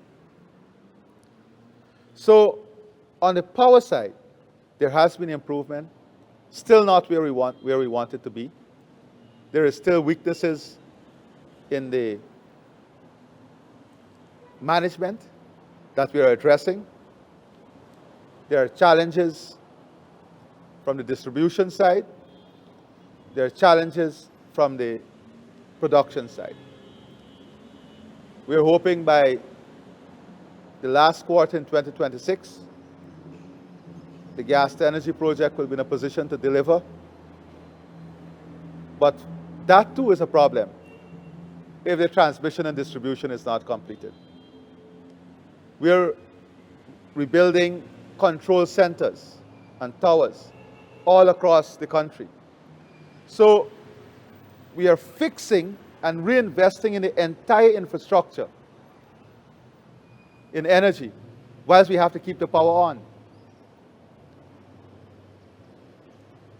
So on the power side, there has been improvement, still not where we want it to be. There is still weaknesses in the management that we are addressing. There are challenges from the distribution side. There are challenges from the production side. We are hoping by the last quarter in 2026, the gas to energy project will be in a position to deliver. But that too is a problem if the transmission and distribution is not completed. We're rebuilding control centers and towers all across the country. So we are fixing and reinvesting in the entire infrastructure in energy, whilst we have to keep the power on.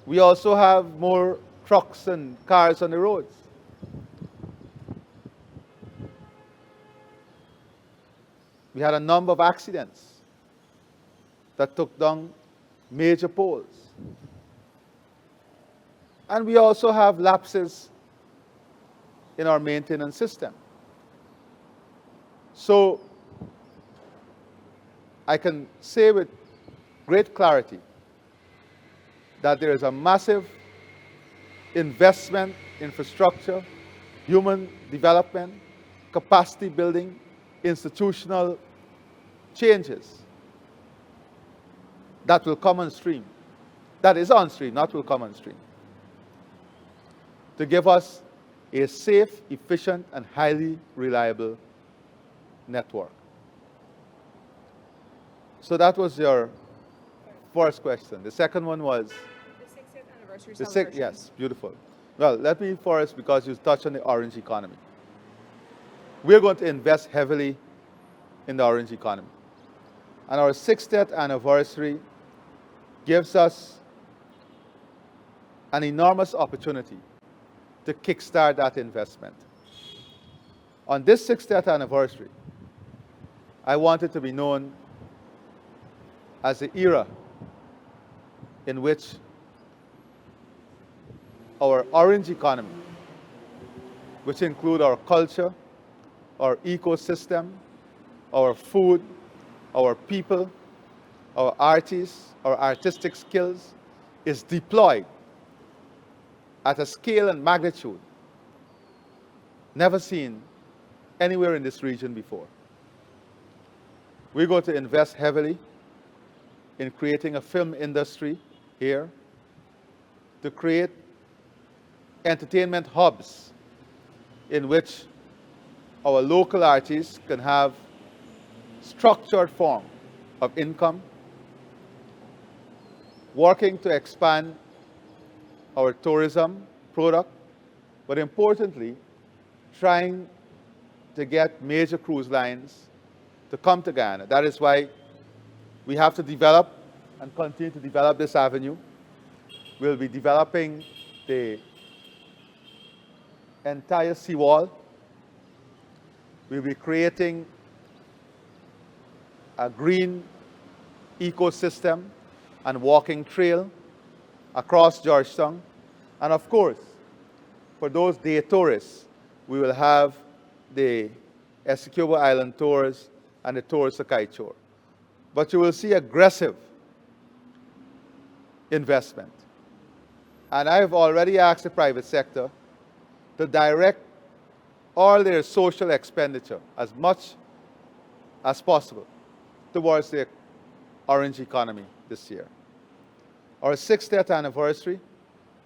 We also have more trucks and cars on the roads. We had a number of accidents that took down major poles. And we also have lapses in our maintenance system. So I can say with great clarity that there is a massive investment, infrastructure, human development, capacity building, institutional changes that will come on stream. That is on stream, not will come on stream. To give us a safe, efficient, and highly reliable network. So that was your first question. The second one was? The 60th anniversary celebration. Yes, beautiful. Well, let me first, because you touched on the orange economy. we're going to invest heavily in the orange economy. And our 60th anniversary gives us an enormous opportunity to kickstart that investment. On this 60th anniversary, I want it to be known as the era in which our orange economy, which include our culture, our ecosystem, our food, our people, our artists, our artistic skills, is deployed at a scale and magnitude never seen anywhere in this region before. We're going to invest heavily in creating a film industry here, to create entertainment hubs in which our local artists can have structured form of income, working to expand our tourism product, but importantly, trying to get major cruise lines to come to Guyana. That is why we have to develop and continue to develop this avenue. We'll be developing the entire seawall. We'll be creating a green ecosystem and walking trail across Georgetown. And of course, for those day tourists, we will have the Essequibo Island tours and the tours to Kaichor. But you will see aggressive investment. And I've already asked the private sector to direct all their social expenditure as much as possible towards the orange economy this year. Our 60th anniversary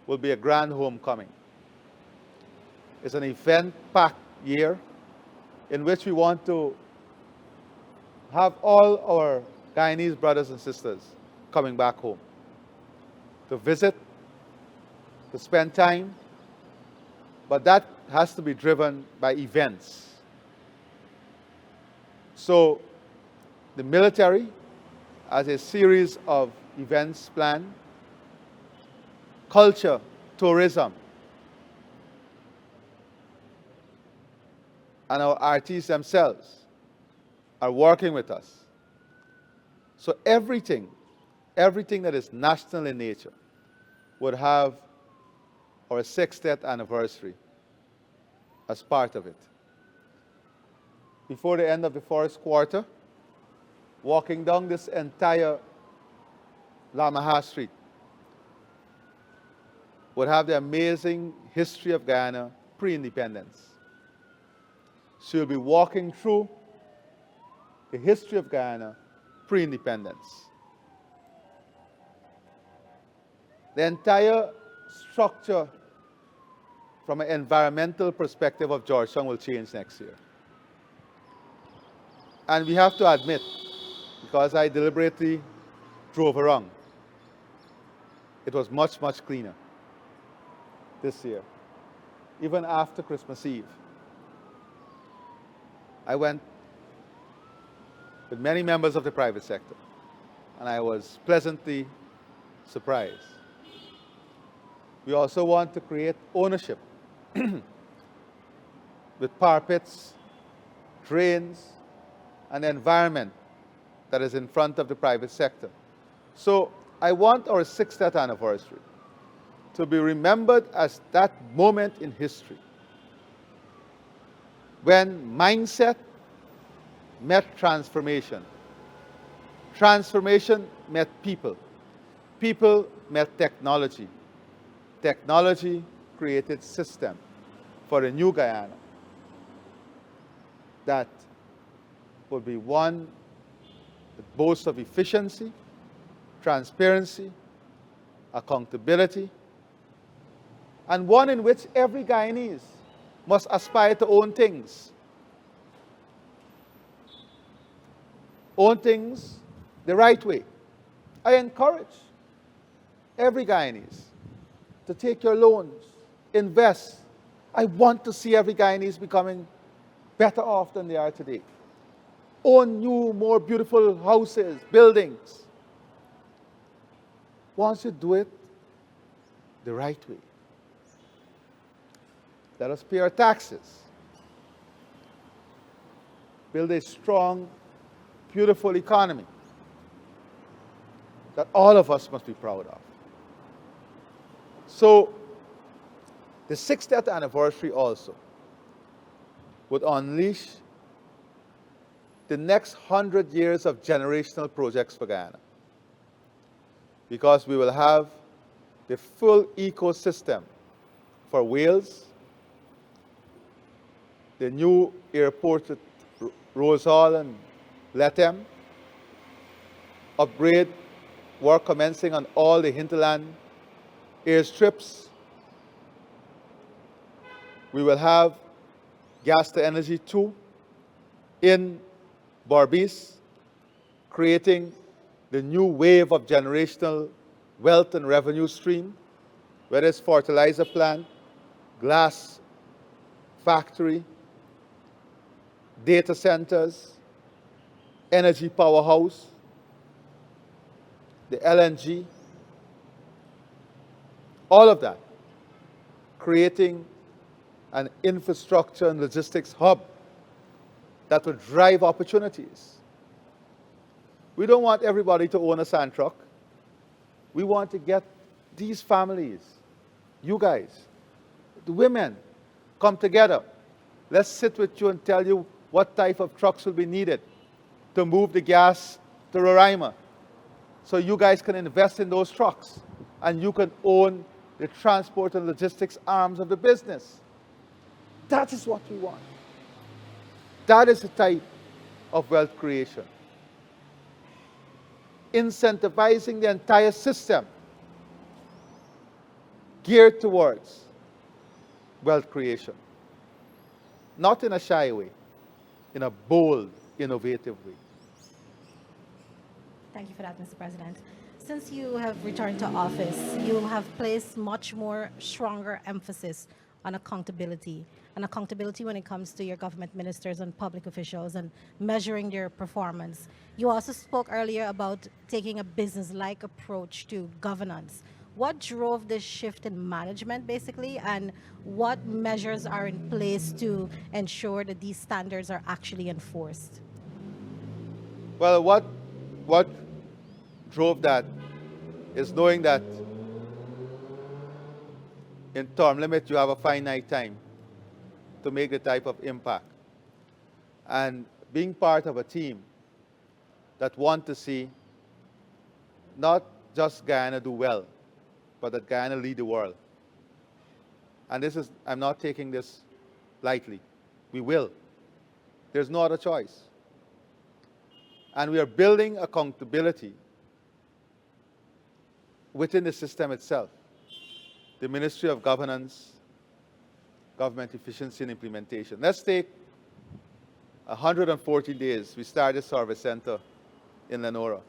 will be a grand homecoming. It's an event-packed year in which we want to have all our Guyanese brothers and sisters coming back home to visit, to spend time, but that has to be driven by events. So the military has a series of events planned, culture, tourism, and our artists themselves are working with us. So everything that is national in nature would have our 60th anniversary as part of it. Before the end of the first quarter, walking down this entire Lamaha Street would have the amazing history of Guyana pre-independence. So you'll be walking through the history of Guyana pre-independence. The entire structure from an environmental perspective of Georgetown will change next year. And we have to admit, because I deliberately drove around, it was much, much cleaner this year, even after Christmas Eve. I went with many members of the private sector, and I was pleasantly surprised. We also want to create ownership with parapets, drains, and the environment that is in front of the private sector. So I want our 60th anniversary to be remembered as that moment in history when mindset met transformation. Transformation met people. People met technology. Technology created system for a new Guyana that would be one that boasts of efficiency, transparency, accountability, and one in which every Guyanese must aspire to own things. Own things the right way. I encourage every Guyanese to take your loans, invest. I want to see every Guyanese becoming better off than they are today. Own new, more beautiful houses, buildings. Once you do it the right way, let us pay our taxes. Build a strong, beautiful economy that all of us must be proud of. So, the 60th anniversary also would unleash the next 100 years of generational projects for Guyana. Because we will have the full ecosystem for whales, the new airport at Rose Hall and Lethem, upgrade work commencing on all the hinterland airstrips. We will have gas to energy 2 in Berbice, creating the new wave of generational wealth and revenue stream, whether it's fertilizer plant, glass factory, data centers, energy powerhouse, the LNG, all of that, creating an infrastructure and logistics hub that will drive opportunities. We don't want everybody to own a sand truck. We want to get these families, you guys, the women, come together. Let's sit with you and tell you what type of trucks will be needed to move the gas to Roraima. So you guys can invest in those trucks and you can own the transport and logistics arms of the business. That is what we want. That is the type of wealth creation. Incentivizing the entire system geared towards wealth creation. Not in a shy way, in a bold, innovative way. Thank you for that, Mr. President. Since you have returned to office, you have placed much more stronger emphasis on accountability, and accountability when it comes to your government ministers and public officials and measuring their performance. You also spoke earlier about taking a business-like approach to governance. What drove this shift in management, basically, and what measures are in place to ensure that these standards are actually enforced? Well, what drove that is knowing that in term limit you have a finite time to make the type of impact. And being part of a team that want to see not just Guyana do well, but that Guyana lead the world. And this is, I'm not taking this lightly. We will. There's no other choice. And we are building accountability within the system itself. The Ministry of Governance, Government Efficiency and Implementation. Let's take 140 days. We started Service Center in Lenora.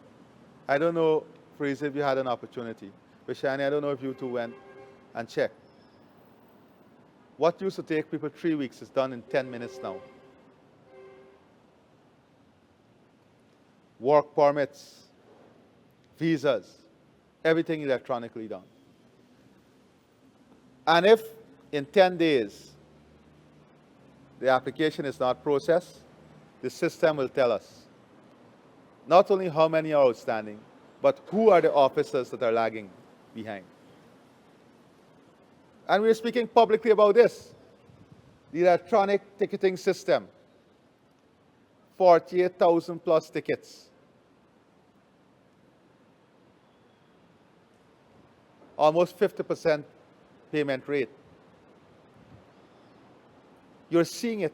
I don't know, Fraser, if you had an opportunity. But Shani, I don't know if you two went and checked. What used to take people 3 weeks is done in 10 minutes now. Work permits, visas, everything electronically done. And if in 10 days the application is not processed, the system will tell us not only how many are outstanding, but who are the officers that are lagging behind. And we're speaking publicly about this. The electronic ticketing system, 48,000 plus tickets. Almost 50% payment rate. You're seeing it.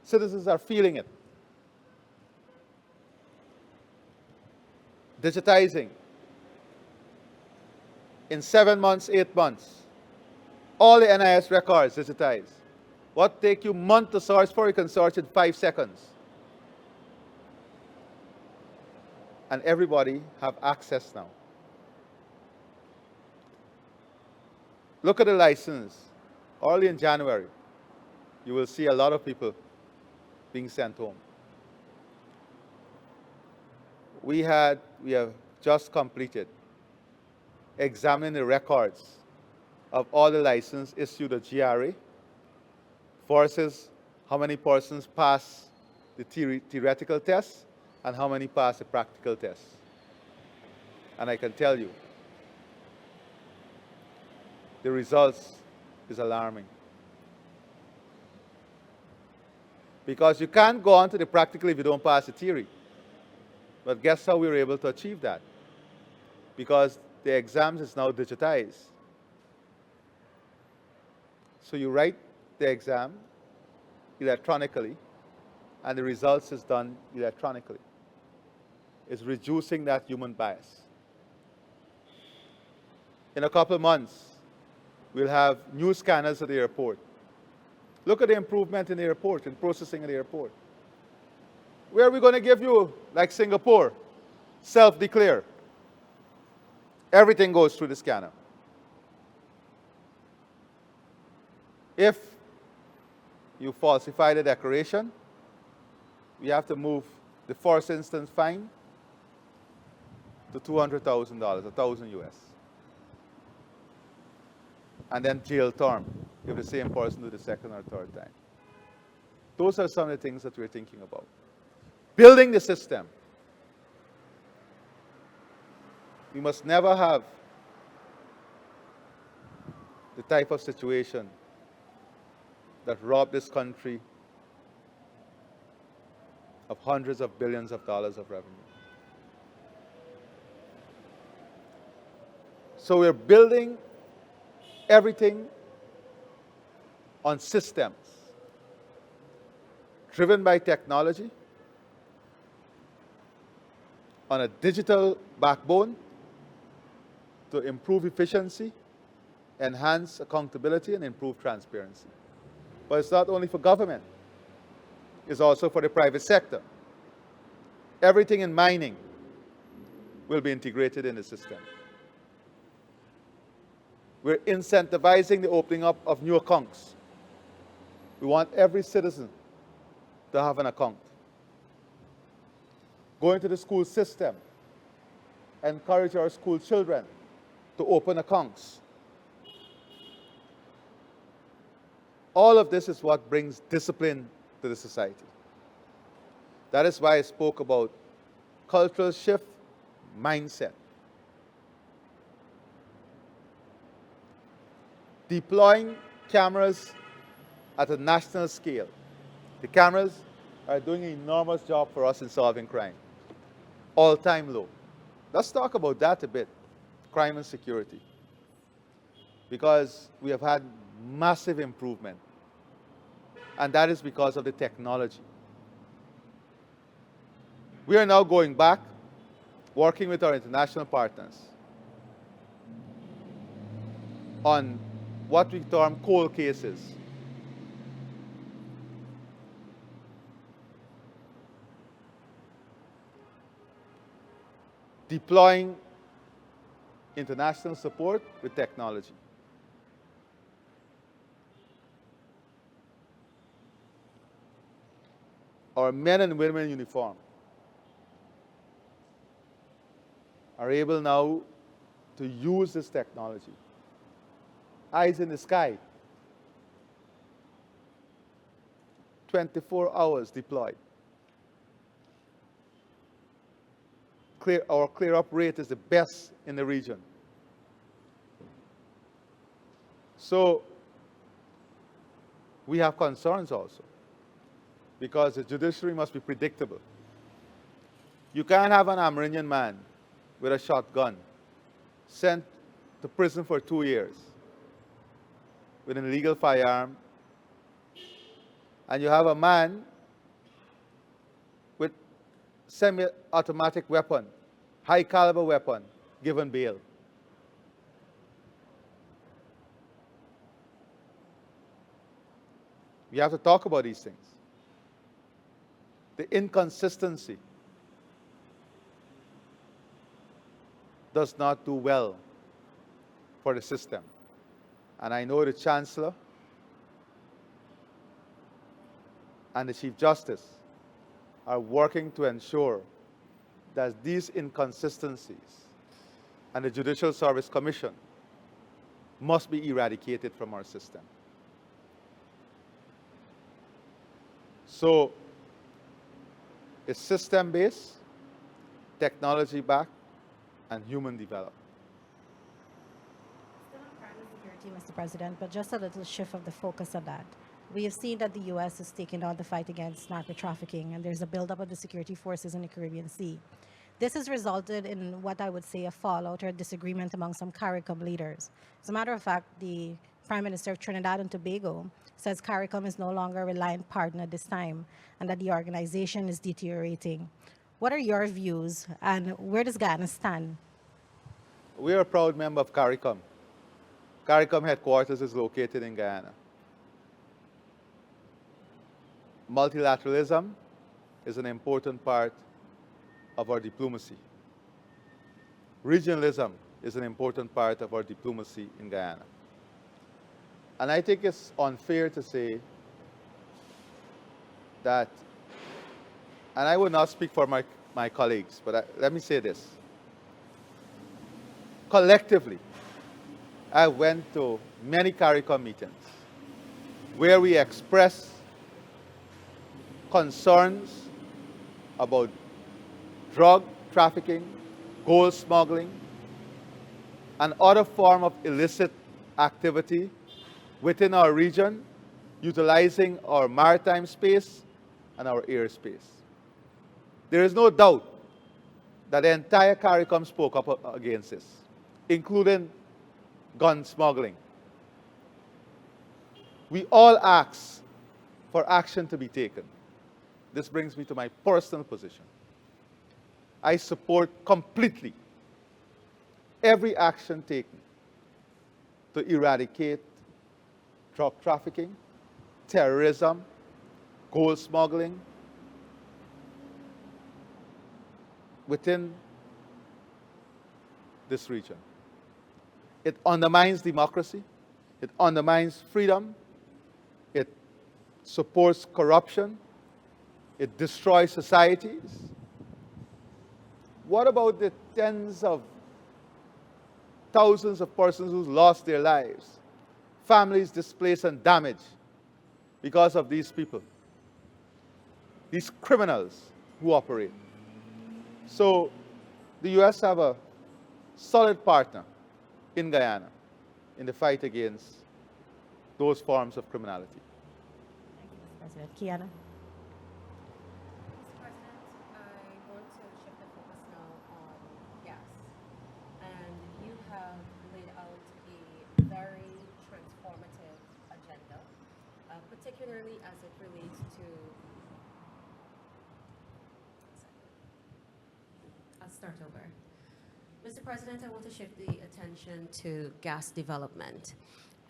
Citizens are feeling it. Digitizing. In 7 months, 8 months, all the NIS records digitized. What take you a month to search for, you can search in 5 seconds. And everybody have access now. Look at the license. Early in January, you will see a lot of people being sent home. We have just completed examining the records of all the licenses issued at GRA versus how many persons pass the theoretical test and how many pass the practical test. And I can tell you, the results is alarming. Because you can't go on to the practical if you don't pass the theory. But guess how we were able to achieve that? Because the exams is now digitized. So you write the exam electronically, and the results is done electronically. It's reducing that human bias. In a couple of months, we'll have new scanners at the airport. Look at the improvement in the airport, in processing at the airport. Where are we going to give you, like Singapore, self-declare? Everything goes through the scanner. If you falsify the declaration, we have to move the first instance fine to $200,000, 1,000 US. And then jail term if the same person do the second or third time. Those are some of the things that we're thinking about. Building the system. We must never have the type of situation that robbed this country of hundreds of billions of dollars of revenue. So we're building everything on systems driven by technology, on a digital backbone to improve efficiency, enhance accountability, and improve transparency. But it's not only for government, it's also for the private sector. Everything in mining will be integrated in the system. We're incentivizing the opening up of new accounts. We want every citizen to have an account. Going to the school system, encourage our school children to open accounts. All of this is what brings discipline to the society. That is why I spoke about cultural shift, mindset. Deploying cameras at a national scale. The cameras are doing an enormous job for us in solving crime. All-time low. Let's talk about that a bit, crime and security. Because we have had massive improvement. And that is because of the technology. We are now going back, working with our international partners on what we term cold cases. Deploying international support with technology. Our men and women in uniform are able now to use this technology. Eyes in the sky, 24 hours deployed. Our clear-up rate is the best in the region. So we have concerns also, because the judiciary must be predictable. You can't have an Amerindian man with a shotgun sent to prison for 2 years with an illegal firearm, and you have a man with semi-automatic weapon, high-caliber weapon, given bail. We have to talk about these things. The inconsistency does not do well for the system. And I know the Chancellor and the Chief Justice are working to ensure that these inconsistencies and the Judicial Service Commission must be eradicated from our system. So it's system-based, technology-backed, and human developed. Still on crime and security, Mr. President, but just a little shift of the focus on that. We have seen that the U.S. is taking on the fight against narco-trafficking, and there's a buildup of the security forces in the Caribbean Sea. This has resulted in what I would say a fallout or a disagreement among some CARICOM leaders. As a matter of fact, the Prime Minister of Trinidad and Tobago says CARICOM is no longer a reliant partner this time and that the organization is deteriorating. What are your views and where does Guyana stand? We are a proud member of CARICOM. CARICOM headquarters is located in Guyana. Multilateralism is an important part of our diplomacy. Regionalism is an important part of our diplomacy in Guyana. And I think it's unfair to say that, and I will not speak for my colleagues, but let me say this. Collectively, I went to many CARICOM meetings where we expressed concerns about drug trafficking, gold smuggling, and other form of illicit activity within our region, utilizing our maritime space and our airspace. There is no doubt that the entire CARICOM spoke up against this, including gun smuggling. We all ask for action to be taken. This brings me to my personal position. I support completely every action taken to eradicate drug trafficking, terrorism, gold smuggling within this region. It undermines democracy, it undermines freedom, it supports corruption, it destroys societies. What about the tens of thousands of persons who lost their lives, families displaced and damaged because of these people, these criminals who operate? So the U.S. have a solid partner in Guyana in the fight against those forms of criminality. Thank you, Mr. President. Kiana? Mr. President, I want to shift the focus now on gas. And you have laid out a very transformative agenda, particularly as it relates to. I'll start over. Mr. President, I want to shift the attention to gas development.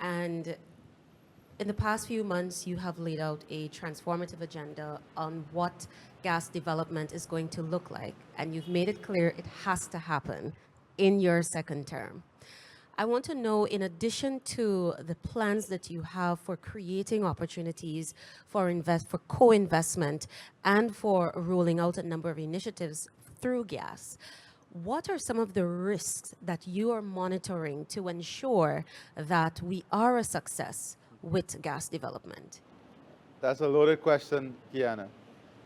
And in the past few months, you have laid out a transformative agenda on what gas development is going to look like. And you've made it clear it has to happen in your second term. I want to know, in addition to the plans that you have for creating opportunities for co-investment and for rolling out a number of initiatives through gas, what are some of the risks that you are monitoring to ensure that we are a success with gas development? That's a loaded question, Kiana,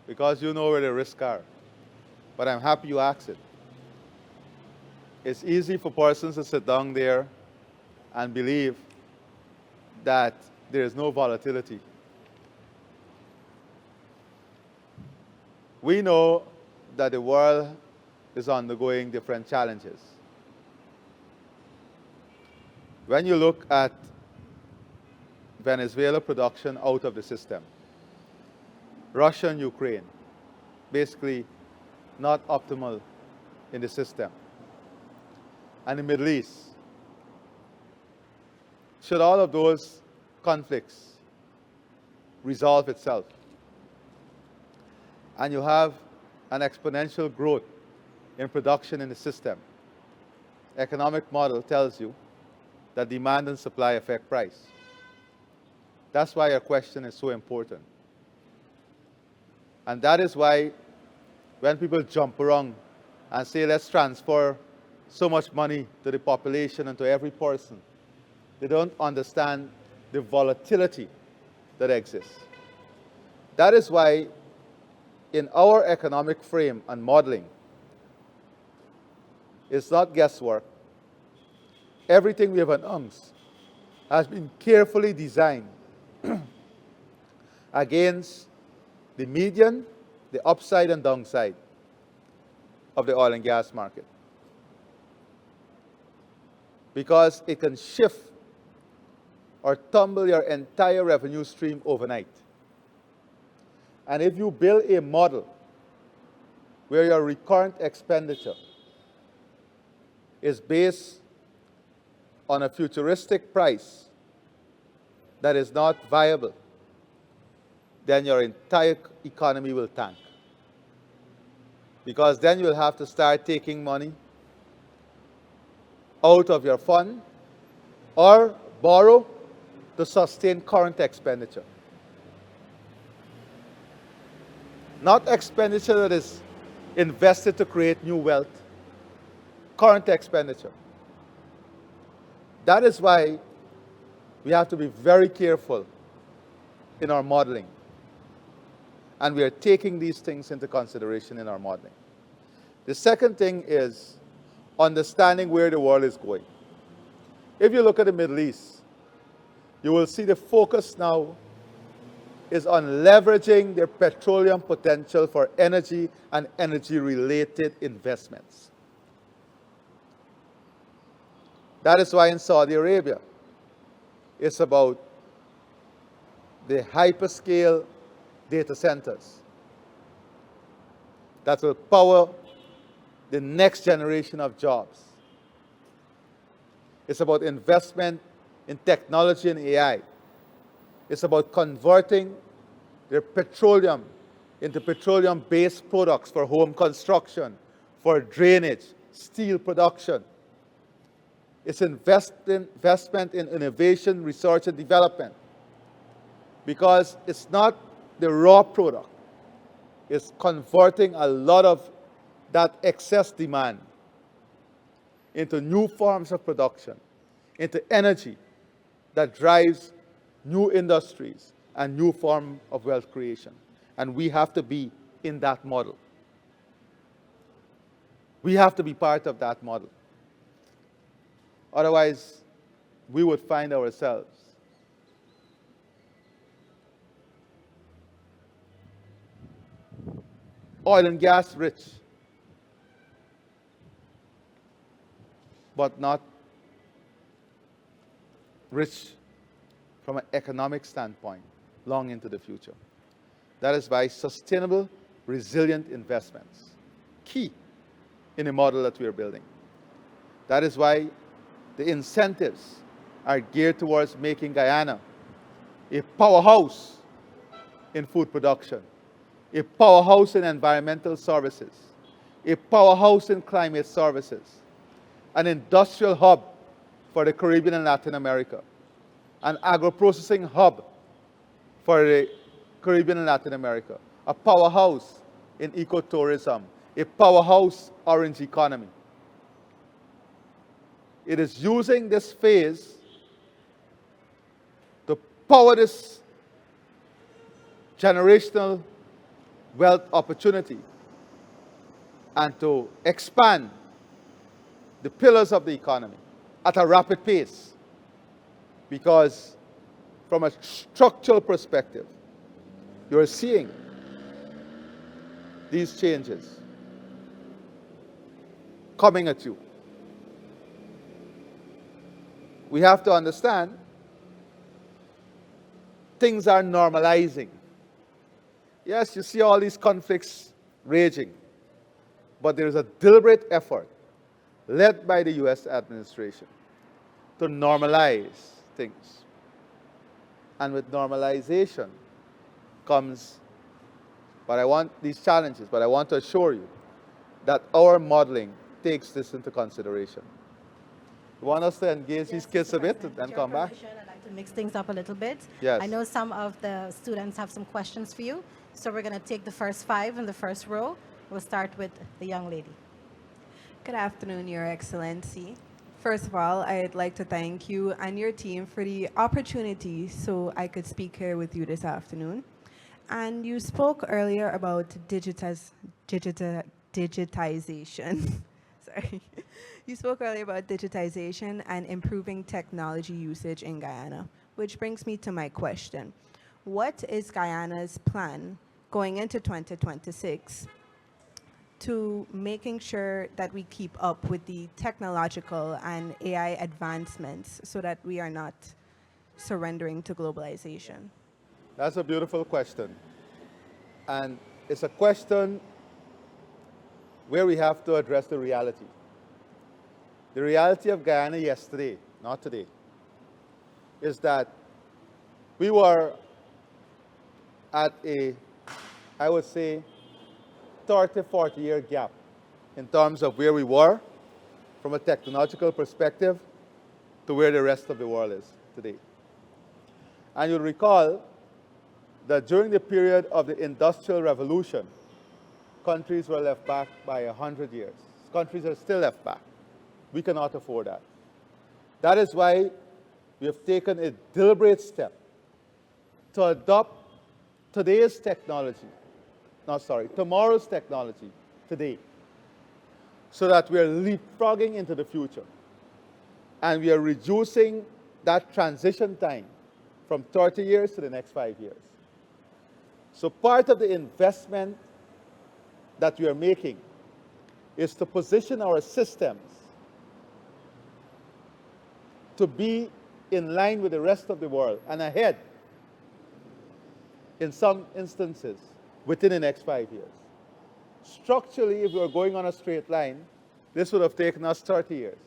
because you know where the risks are. But I'm happy you asked it. It's easy for persons to sit down there and believe that there is no volatility. We know that the world is undergoing different challenges. When you look at Venezuela production out of the system, Russia and Ukraine, basically not optimal in the system, and the Middle East, should all of those conflicts resolve itself, and you have an exponential growth in production in the system, economic model tells you that demand and supply affect price. That's why your question is so important. And that is why when people jump around and say, let's transfer so much money to the population and to every person, they don't understand the volatility that exists. That is why in our economic frame and modeling, it's not guesswork. Everything we have announced has been carefully designed against the median, the upside and downside of the oil and gas market. Because it can shift or tumble your entire revenue stream overnight. And if you build a model where your recurrent expenditure is based on a futuristic price that is not viable, then your entire economy will tank. Because then you'll have to start taking money out of your fund or borrow to sustain current expenditure. Not expenditure that is invested to create new wealth, current expenditure. That is why we have to be very careful in our modeling. And we are taking these things into consideration in our modeling. The second thing is understanding where the world is going. If you look at the Middle East, you will see the focus now is on leveraging their petroleum potential for energy and energy-related investments. That is why in Saudi Arabia, it's about the hyperscale data centers that will power the next generation of jobs. It's about investment in technology and AI. It's about converting their petroleum into petroleum-based products for home construction, for drainage, steel production. It's investment in innovation, research, and development. Because it's not the raw product. It's converting a lot of that excess demand into new forms of production, into energy that drives new industries and new form of wealth creation. And we have to be in that model. We have to be part of that model. Otherwise, we would find ourselves oil and gas rich, but not rich from an economic standpoint long into the future. That is why sustainable, resilient investments, key in the model that we are building. That is why the incentives are geared towards making Guyana a powerhouse in food production, a powerhouse in environmental services, a powerhouse in climate services, an industrial hub for the Caribbean and Latin America, an agro-processing hub for the Caribbean and Latin America, a powerhouse in ecotourism, a powerhouse orange economy. It is using this phase to power this generational wealth opportunity and to expand the pillars of the economy at a rapid pace. Because from a structural perspective, you're seeing these changes coming at you. We have to understand things are normalizing. Yes, you see all these conflicts raging, but there is a deliberate effort led by the US administration to normalize things. And with normalization comes, but I want these challenges, but I want to assure you that our modeling takes this into consideration. You want us to engage these kids a bit and come back? I'd like to mix things up a little bit. Yes. I know some of the students have some questions for you. So we're going to take the first 5 in the first row. We'll start with the young lady. Good afternoon, Your Excellency. First of all, I'd like to thank you and your team for the opportunity so I could speak here with you this afternoon. And you spoke earlier about digitization. Sorry. You spoke earlier about digitization and improving technology usage in Guyana, which brings me to my question. What is Guyana's plan going into 2026 to making sure that we keep up with the technological and AI advancements so that we are not surrendering to globalization? That's a beautiful question. And it's a question where we have to address the reality. The reality of Guyana yesterday, not today, is that we were at a, I would say, 30, 40-year gap in terms of where we were from a technological perspective to where the rest of the world is today. And you'll recall that during the period of the Industrial Revolution, countries were left back by 100 years. Countries are still left back. We cannot afford that. That is why we have taken a deliberate step to adopt tomorrow's technology today, so that we are leapfrogging into the future. And we are reducing that transition time from 30 years to the next 5 years. So part of the investment that we are making is to position our systems to be in line with the rest of the world and ahead, in some instances, within the next 5 years. Structurally, if we were going on a straight line, this would have taken us 30 years.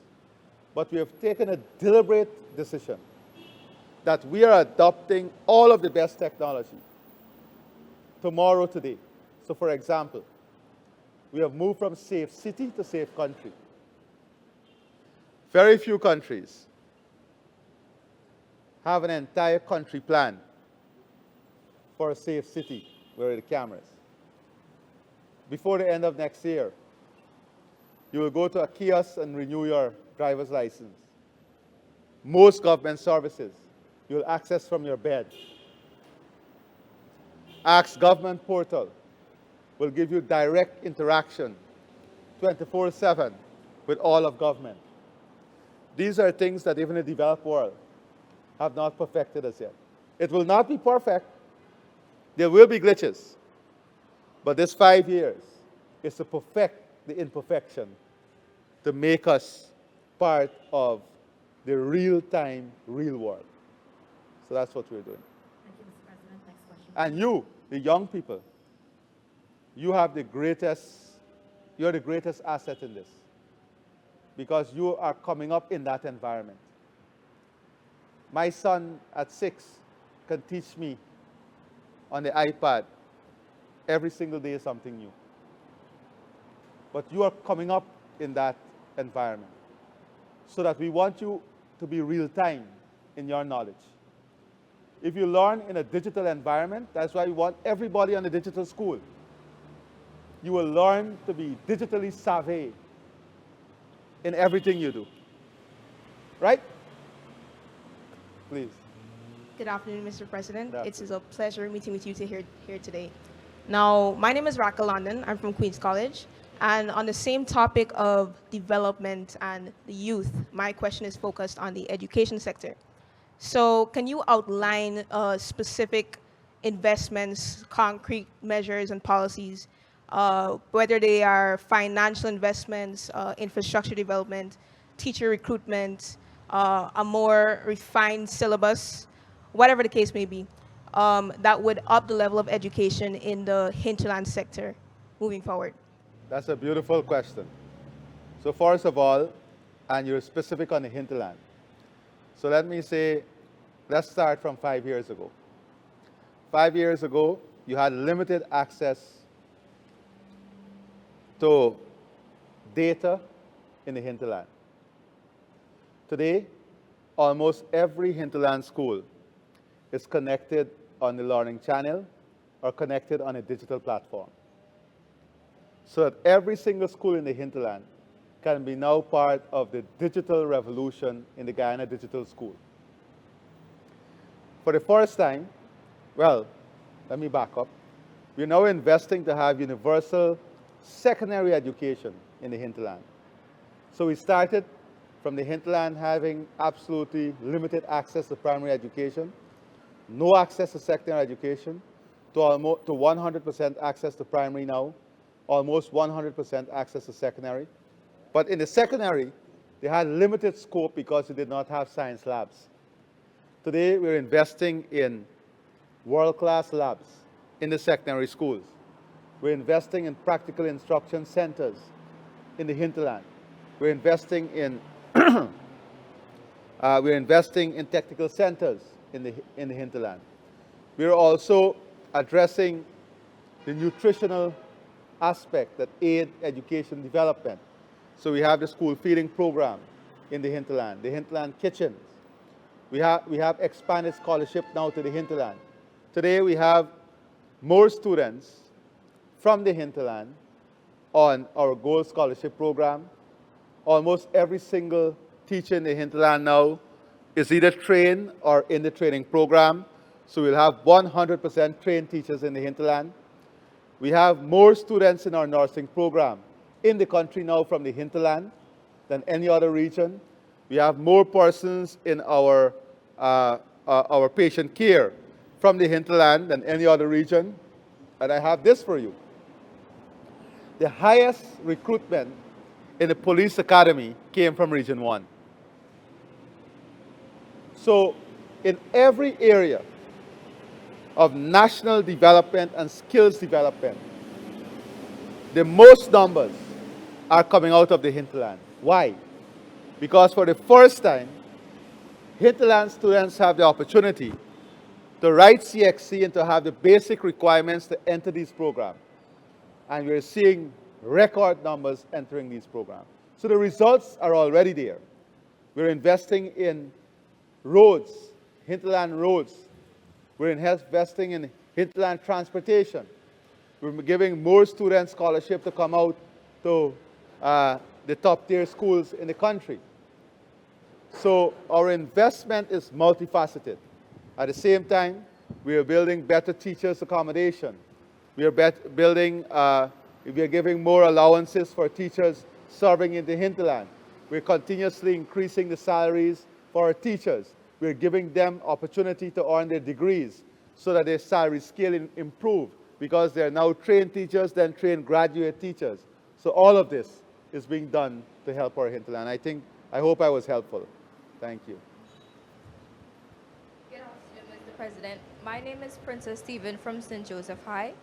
But we have taken a deliberate decision that we are adopting all of the best technology tomorrow, today. So for example, we have moved from safe city to safe country. Very few countries have an entire country plan for a safe city where the cameras. Before the end of next year, you will go to a kiosk and renew your driver's license. Most government services you will access from your bed. Ask Government Portal will give you direct interaction 24/7 with all of government. These are things that even the developed world have not perfected as yet. It will not be perfect. There will be glitches. But this 5 years is to perfect the imperfection, to make us part of the real-time, real world. So that's what we're doing. Thank you, Mr. President. Next question. And you, the young people, you're the greatest asset in this, because you are coming up in that environment. My son at 6 can teach me on the iPad every single day something new. But you are coming up in that environment, so that we want you to be real time in your knowledge. If you learn in a digital environment, that's why we want everybody on the digital school. You will learn to be digitally savvy in everything you do. Right? Please. Good afternoon, Mr. President. Good It's a pleasure meeting with you here today. Now, my name is Raka London. I'm from Queens College. And on the same topic of development and the youth, my question is focused on the education sector. So can you outline specific investments, concrete measures and policies, whether they are financial investments, infrastructure development, teacher recruitment, a more refined syllabus, whatever the case may be, that would up the level of education in the hinterland sector moving forward? That's a beautiful question. So first of all, and you're specific on the hinterland. So let me say, let's start from 5 years ago. 5 years ago, you had limited access to data in the hinterland. Today, almost every hinterland school is connected on the Learning Channel are connected on a digital platform, so that every single school in the hinterland can be now part of the digital revolution in the Guyana Digital School. For the first time, well, let me back up. We're now investing to have universal secondary education in the hinterland. So we started from the hinterland having absolutely limited access to primary education, no access to secondary education, to 100% access to primary now, almost 100% access to secondary. But in the secondary, they had limited scope because they did not have science labs. Today, we're investing in world-class labs in the secondary schools. We're investing in practical instruction centers in the hinterland. We're investing in technical centers in the hinterland. We're also addressing the nutritional aspect that aid education development. So we have the school feeding program in the hinterland kitchens. We have expanded scholarship now to the hinterland. Today we have more students from the hinterland on our Gold Scholarship program. Almost every single teacher in the hinterland now is either trained or in the training program. So we'll have 100% trained teachers in the hinterland. We have more students in our nursing program in the country now from the hinterland than any other region. We have more persons in our patient care from the hinterland than any other region. And I have this for you. The highest recruitment in the police academy came from Region 1. So in every area of national development and skills development, the most numbers are coming out of the hinterland. Why? Because for the first time, hinterland students have the opportunity to write CXC and to have the basic requirements to enter these programs. And we're seeing record numbers entering these programs. So the results are already there. We're investing in roads, hinterland roads. We're investing in hinterland transportation. We're giving more students scholarship to come out to the top tier schools in the country. So our investment is multifaceted. At the same time, we are building better teachers' accommodation. We are we are giving more allowances for teachers serving in the hinterland. We're continuously increasing the salaries for our teachers. We're giving them opportunity to earn their degrees so that their salary scale improve, because they're now trained teachers, then trained graduate teachers. So all of this is being done to help our hinterland. I hope I was helpful. Thank you. Good afternoon, Mr. President. My name is Princess Stephen from St. Joseph High,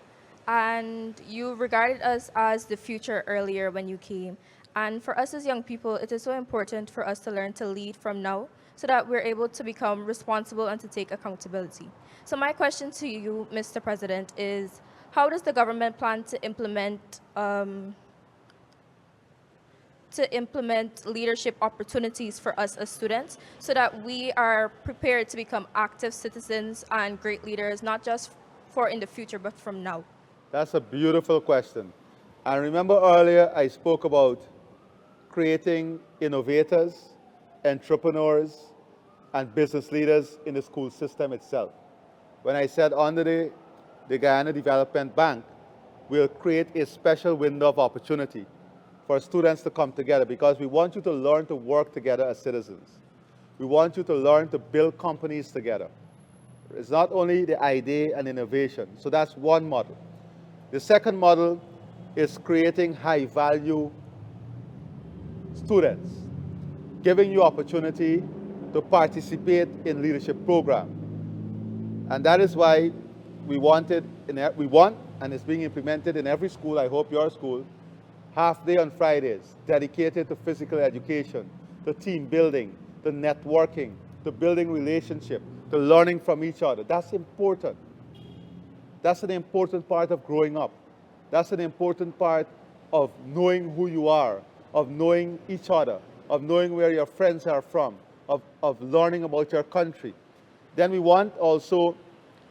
and you regarded us as the future earlier when you came. And for us as young people, it is so important for us to learn to lead from now so that we're able to become responsible and to take accountability. So my question to you, Mr. President, is how does the government plan to implement leadership opportunities for us as students so that we are prepared to become active citizens and great leaders, not just for in the future, but from now? That's a beautiful question. And remember earlier I spoke about creating innovators, entrepreneurs, and business leaders in the school system itself. When I said under the Guyana Development Bank, we'll create a special window of opportunity for students to come together, because we want you to learn to work together as citizens. We want you to learn to build companies together. It's not only the idea and innovation. So that's one model. The second model is creating high-value students, giving you opportunity to participate in leadership program. And that is why we want, and it's being implemented in every school, I hope your school, half day on Fridays, dedicated to physical education, to team building, to networking, to building relationship, to learning from each other. That's important. That's an important part of growing up. That's an important part of knowing who you are, of knowing each other, of knowing where your friends are from, of learning about your country. Then we want also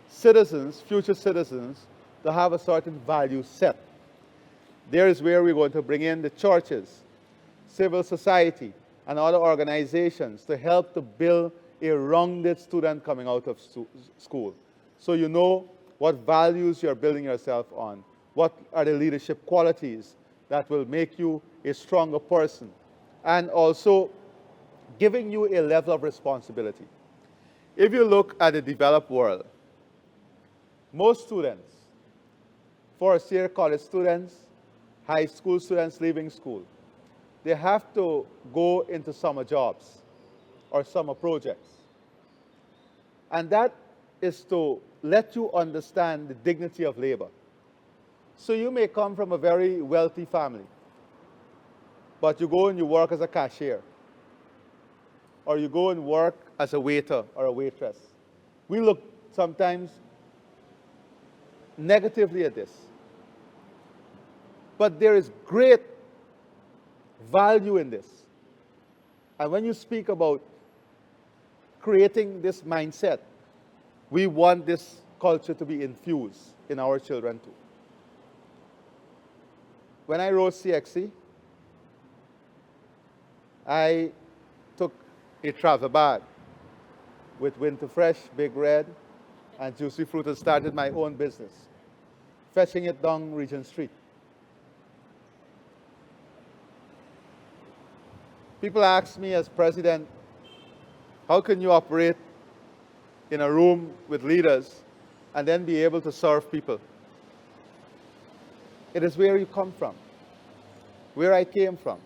citizens, future citizens, to have a certain value set. There is where we're going to bring in the churches, civil society, and other organizations to help to build a rounded student coming out of school. So you know what values you're building yourself on, what are the leadership qualities that will make you a stronger person, and also giving you a level of responsibility. If you look at the developed world, most students, first-year college students, high school students leaving school, they have to go into summer jobs or summer projects. And that is to let you understand the dignity of labor. So you may come from a very wealthy family, but you go and you work as a cashier, or you go and work as a waiter or a waitress. We look sometimes negatively at this. But there is great value in this. And when you speak about creating this mindset, we want this culture to be infused in our children too. When I wrote CXC, I took a travel bag with Winter Fresh, Big Red, and Juicy Fruit and started my own business, fetching it down Regent Street. People ask me as president, how can you operate in a room with leaders and then be able to serve people? It is where you come from. Where I came from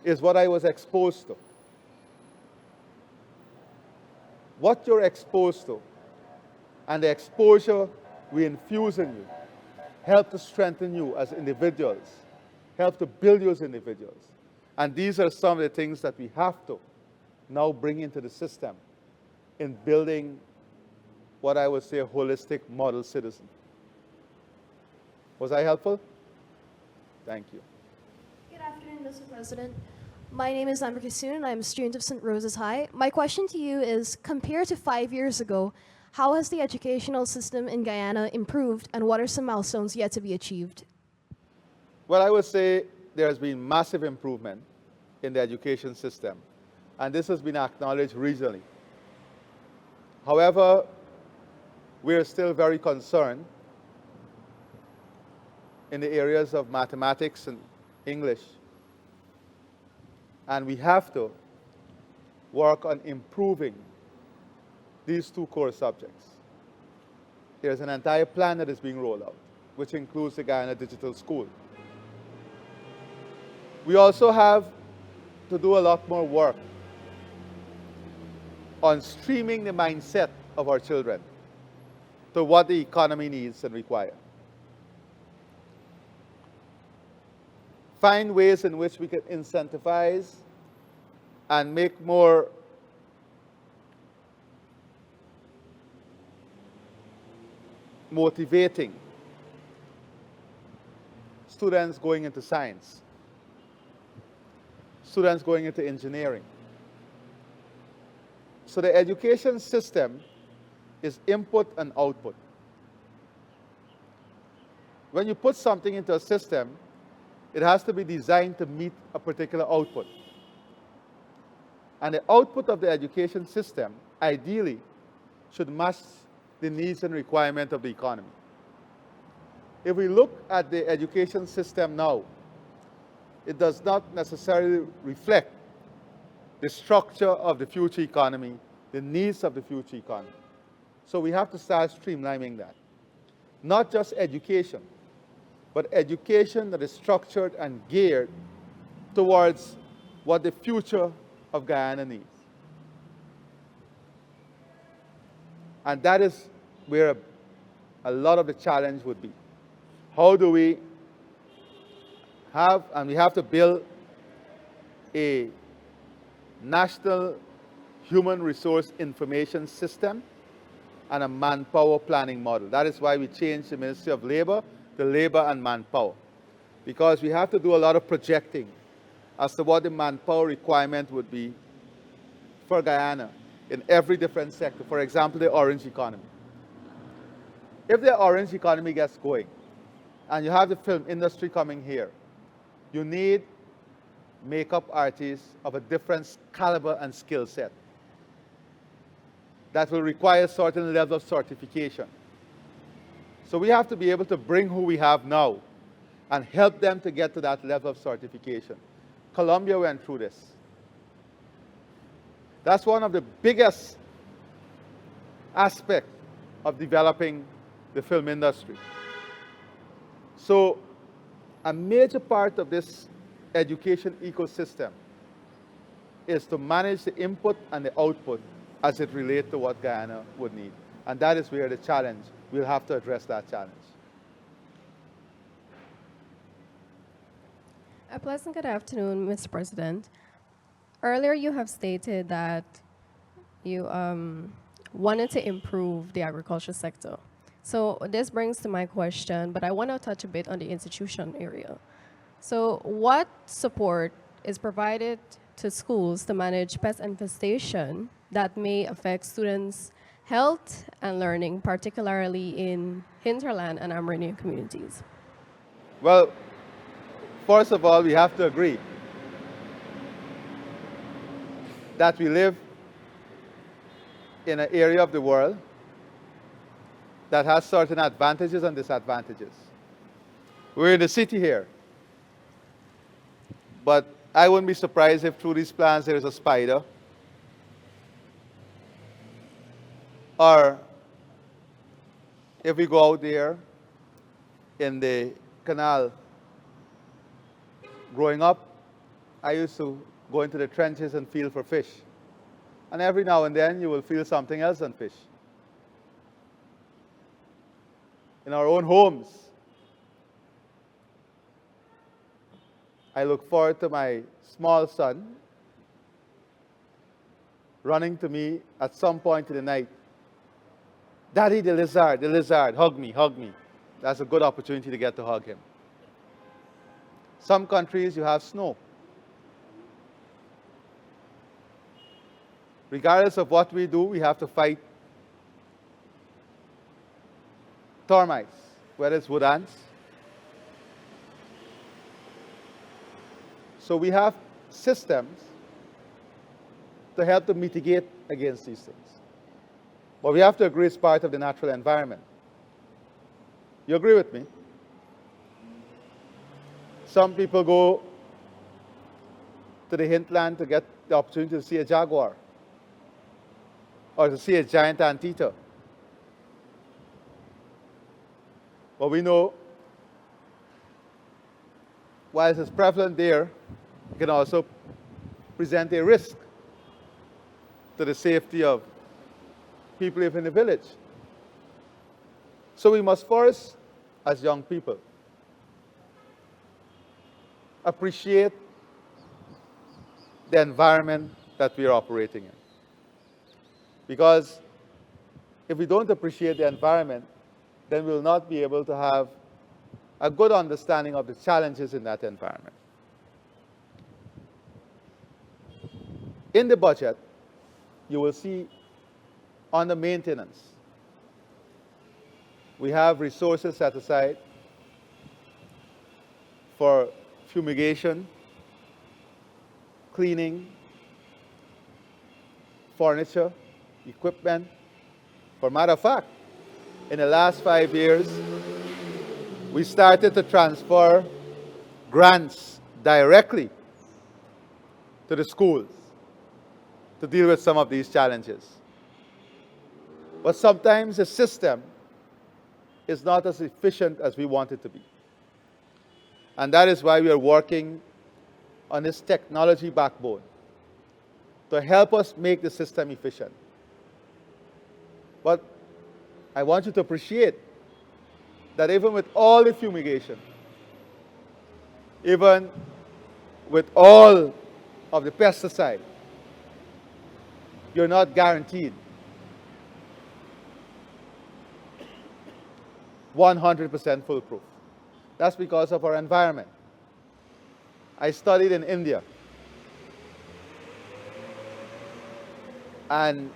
is what I was exposed to. What you're exposed to and the exposure we infuse in you help to strengthen you as individuals, help to build you as individuals. And these are some of the things that we have to now bring into the system in building what I would say a holistic model citizen. Was I helpful? Thank you. Good afternoon, Mr. President. My name is Amber Kissoon, and I'm a student of St. Rose's High. My question to you is, compared to 5 years ago, how has the educational system in Guyana improved, and what are some milestones yet to be achieved? Well, I would say there has been massive improvement in the education system, and this has been acknowledged regionally. However, we are still very concerned in the areas of mathematics and English, and we have to work on improving these two core subjects. There's an entire plan that is being rolled out, which includes the Guyana Digital School. We also have to do a lot more work on streaming the mindset of our children to what the economy needs and requires. Find ways in which we can incentivize and make more motivating students going into science, students going into engineering. So the education system is input and output. When you put something into a system, it has to be designed to meet a particular output. And the output of the education system, ideally, should match the needs and requirements of the economy. If we look at the education system now, it does not necessarily reflect the structure of the future economy, the needs of the future economy. So we have to start streamlining that. Not just education, but education that is structured and geared towards what the future of Guyana needs. And that is where a lot of the challenge would be. How do we have, and we have to build a national human resource information system and a manpower planning model. That is why we changed the Ministry of Labor to Labor and Manpower, because we have to do a lot of projecting as to what the manpower requirement would be for Guyana in every different sector. For example, the orange economy. If the orange economy gets going, and you have the film industry coming here, you need makeup artists of a different caliber and skill set that will require a certain level of certification. So we have to be able to bring who we have now and help them to get to that level of certification. Colombia went through this. That's one of the biggest aspects of developing the film industry. So a major part of this education ecosystem is to manage the input and the output as it relates to what Guyana would need. And that is where the challenge, we'll have to address that challenge. A pleasant good afternoon, Mr. President. Earlier you have stated that you wanted to improve the agriculture sector. So this brings to my question, but I want to touch a bit on the institution area. So what support is provided to schools to manage pest infestation that may affect students' health and learning, particularly in hinterland and Amerindian communities? Well, first of all, we have to agree that we live in an area of the world that has certain advantages and disadvantages. We're in the city here, but I wouldn't be surprised if through these plants there is a spider, or if we go out there in the canal. Growing up, I used to go into the trenches and feel for fish. And every now and then you will feel something else than fish. In our own homes, I look forward to my small son running to me at some point in the night. Daddy, the lizard, hug me, hug me. That's a good opportunity to get to hug him. Some countries you have snow. Regardless of what we do, we have to fight termites, whether it's wood ants. So we have systems to help to mitigate against these things. But we have to agree it's part of the natural environment. You agree with me? Some people go to the hinterland to get the opportunity to see a jaguar or to see a giant anteater. But we know, whilst it's prevalent there, it can also present a risk to the safety of people living in the village. So we must first, as young people, appreciate the environment that we are operating in. Because if we don't appreciate the environment, then we'll not be able to have a good understanding of the challenges in that environment. In the budget, you will see on the maintenance, we have resources set aside for fumigation, cleaning, furniture, equipment. For matter of fact, in the last 5 years, we started to transfer grants directly to the schools to deal with some of these challenges. But sometimes the system is not as efficient as we want it to be. And that is why we are working on this technology backbone to help us make the system efficient. But I want you to appreciate that even with all the fumigation, even with all of the pesticide, you're not guaranteed 100% foolproof. That's because of our environment. I studied in India. And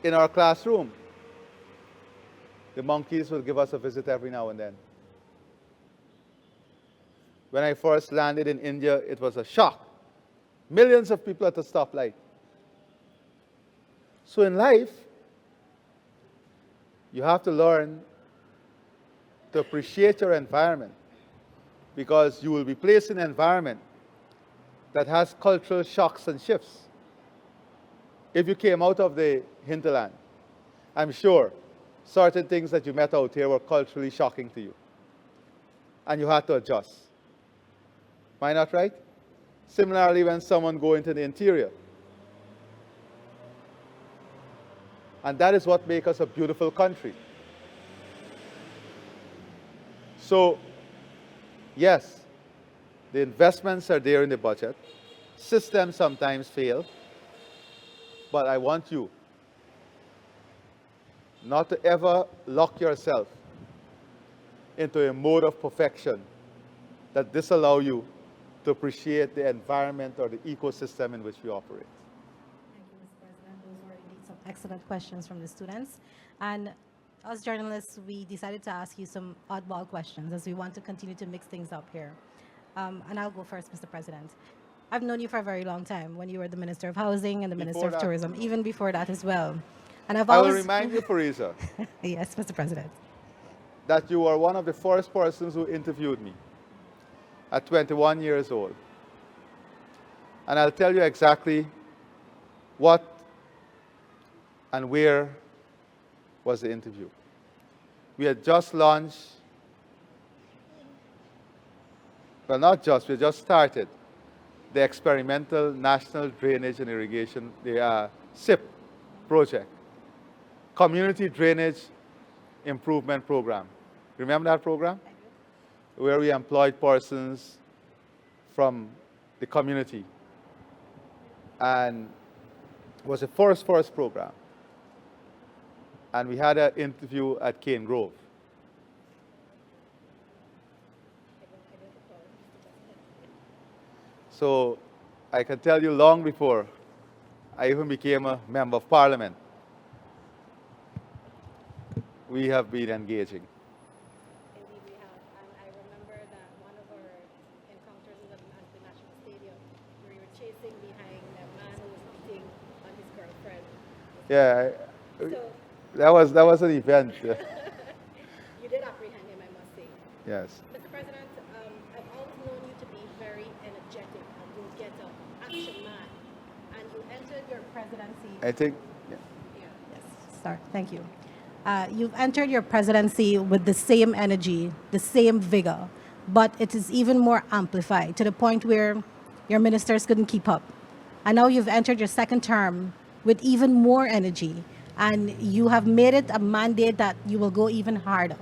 in our classroom, The monkeys will give us a visit every now and then. When I first landed in India, it was a shock. Millions of people at the stoplight. So in life, you have to learn to appreciate your environment, because you will be placed in an environment that has cultural shocks and shifts. If you came out of the hinterland, I'm sure certain things that you met out here were culturally shocking to you, and you had to adjust. Am I not right? Similarly, when someone goes into the interior. And that is what makes us a beautiful country. So, yes, the investments are there in the budget. Systems sometimes fail. But I want you not to ever lock yourself into a mode of perfection that disallow you to appreciate the environment or the ecosystem in which we operate. Thank you, Mr. President. Those were indeed some excellent questions from the students. And as journalists, we decided to ask you some oddball questions as we want to continue to mix things up here. And I'll go first, Mr. President. I've known you for a very long time, when you were the Minister of Housing and the Minister of Tourism, even before that as well. And I've I always... will remind you, Parisa, Yes, Mr. President. that you were one of the first persons who interviewed me at 21 years old. And I'll tell you exactly what and where was the interview. We had just launched, well, not just, we had just started the Experimental National Drainage and Irrigation, the SIP project, Community Drainage Improvement Program. Remember that program? Where we employed persons from the community. And it was the first program. And we had an interview at Cane Grove. So I can tell you, long before I even became a member of parliament, we have been engaging. Indeed, we have. And I remember that one of our encounters at the National Stadium, where you were chasing behind a man who was beating on his girlfriend. Yeah, So that was an event. you did apprehend him, I must say. Yes. Mr. President, I've always known you to be very energetic and go-getter, action man. And you entered your presidency... I think, Yes, start. Thank you. You've entered your presidency with the same energy, the same vigor, but it is even more amplified to the point where your ministers couldn't keep up. And now you've entered your second term with even more energy, and you have made it a mandate that you will go even harder.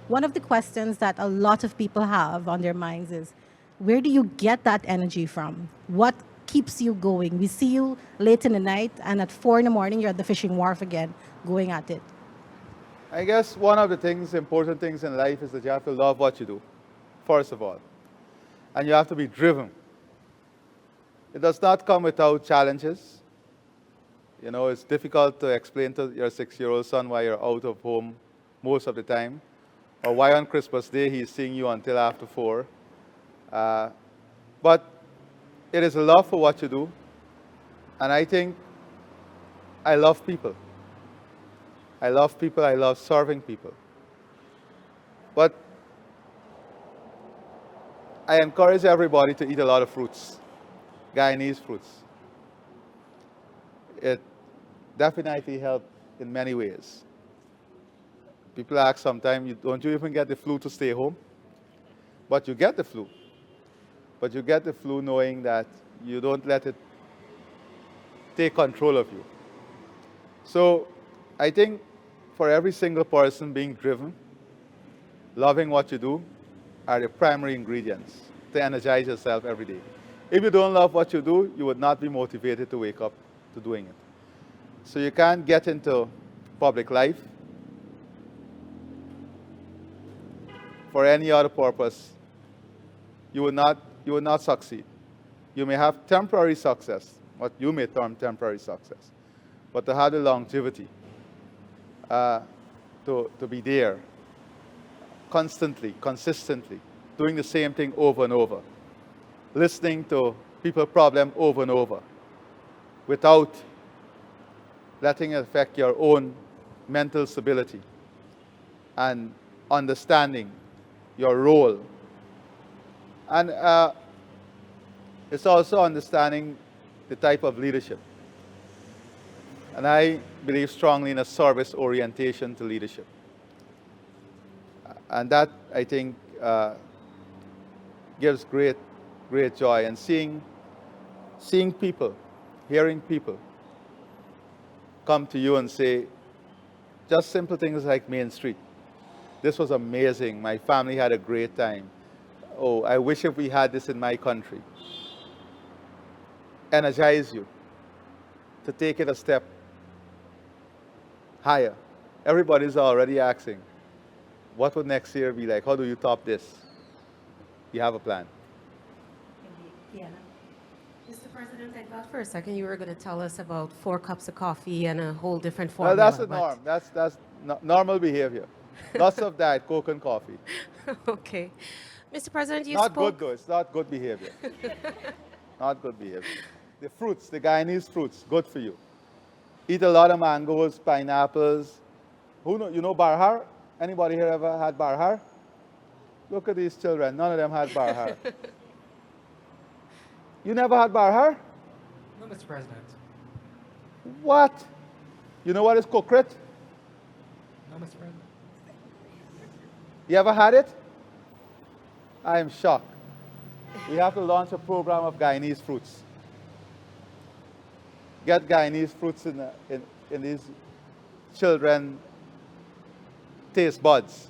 One of the questions that a lot of people have on their minds is, where do you get that energy from? What keeps you going? We see you late in the night, and at 4 in the morning, you're at the fishing wharf again, going at it. I guess one of the things, important things in life is that you have to love what you do, first of all. And you have to be driven. It does not come without challenges. You know, it's difficult to explain to your 6-year-old son why you're out of home most of the time, or why on Christmas Day he's seeing you until after 4. But it is a love for what you do, and I think I love people. I love people, I love serving people. But I encourage everybody to eat a lot of fruits, Guyanese fruits. It definitely helps in many ways. People ask sometimes, don't you even get the flu to stay home? But you get the flu. But you get the flu knowing that you don't let it take control of you. So I think for every single person, being driven, loving what you do, are the primary ingredients to energize yourself every day. If you don't love what you do, you would not be motivated to wake up to doing it. So you can't get into public life for any other purpose. You would not succeed. You may have temporary success, what you may term temporary success, but to have the longevity, to to be there constantly, consistently, doing the same thing over and over, listening to people's problem over and over, without letting it affect your own mental stability and understanding your role. And it's also understanding the type of leadership. And I believe strongly in a service orientation to leadership. And that, I think, gives great joy. And seeing people, hearing people come to you and say, just simple things like Main Street. This was amazing. My family had a great time. Oh, I wish if we had this in my country. Energize you to take it a step higher. Everybody's already asking, what would next year be like? How do you top this? You have a plan. Yeah. Mr. President, I thought for a second you were going to tell us about 4 cups of coffee and a whole different formula. Well, that's the norm. That's normal behavior. Lots of Diet Coke and coffee. Okay. Mr. President, you Not spoke... good, though. It's not good behavior. Not good behavior. The fruits, the Guyanese fruits, good for you. Eat a lot of mangoes, pineapples. You know barhar? Anybody here ever had barhar? Look at these children. None of them had barhar. You never had barhar? No, Mr. President. What? You know what is kokrit? No, Mr. President. You ever had it? I am shocked. We have to launch a program of Guyanese fruits. Get Guyanese fruits in these children taste buds.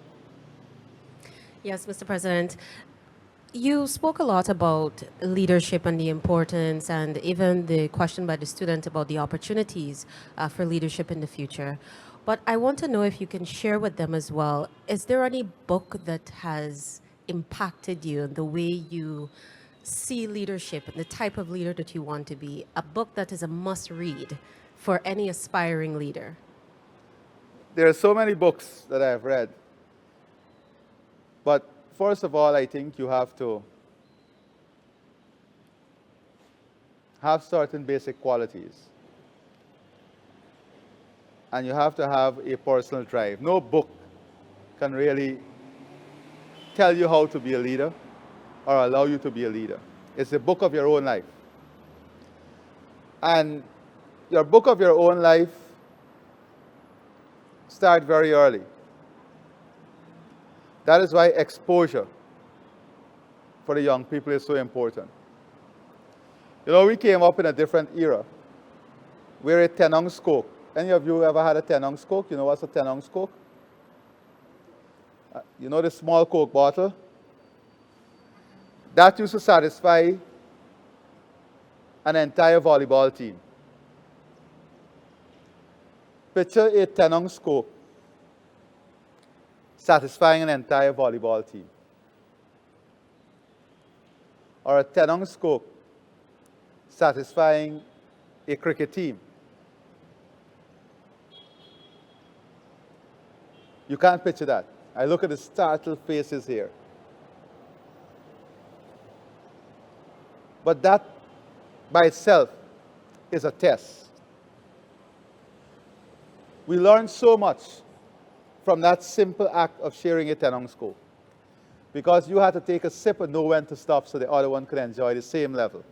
Yes, Mr. President. You spoke a lot about leadership and the importance, and even the question by the student about the opportunities for leadership in the future. But I want to know if you can share with them as well, is there any book that has impacted you in the way you see leadership and the type of leader that you want to be? A book that is a must-read for any aspiring leader? There are so many books that I've read. But first of all, I think you have to have certain basic qualities. And you have to have a personal drive. No book can really tell you how to be a leader or allow you to be a leader. It's a book of your own life. And your book of your own life starts very early. That is why exposure for the young people is so important. You know, we came up in a different era. We're a 10-ounce Coke. Any of you ever had a 10-ounce Coke? You know what's a 10-ounce Coke? You know the small Coke bottle? That used to satisfy an entire volleyball team. Picture a 10-ounce Coke satisfying an entire volleyball team. Or a 10-ounce Coke satisfying a cricket team. You can't picture that. I look at the startled faces here. But that by itself is a test. We learn so much from that simple act of sharing a 10-ounce Coke. Because you had to take a sip and know when to stop so the other one could enjoy the same level.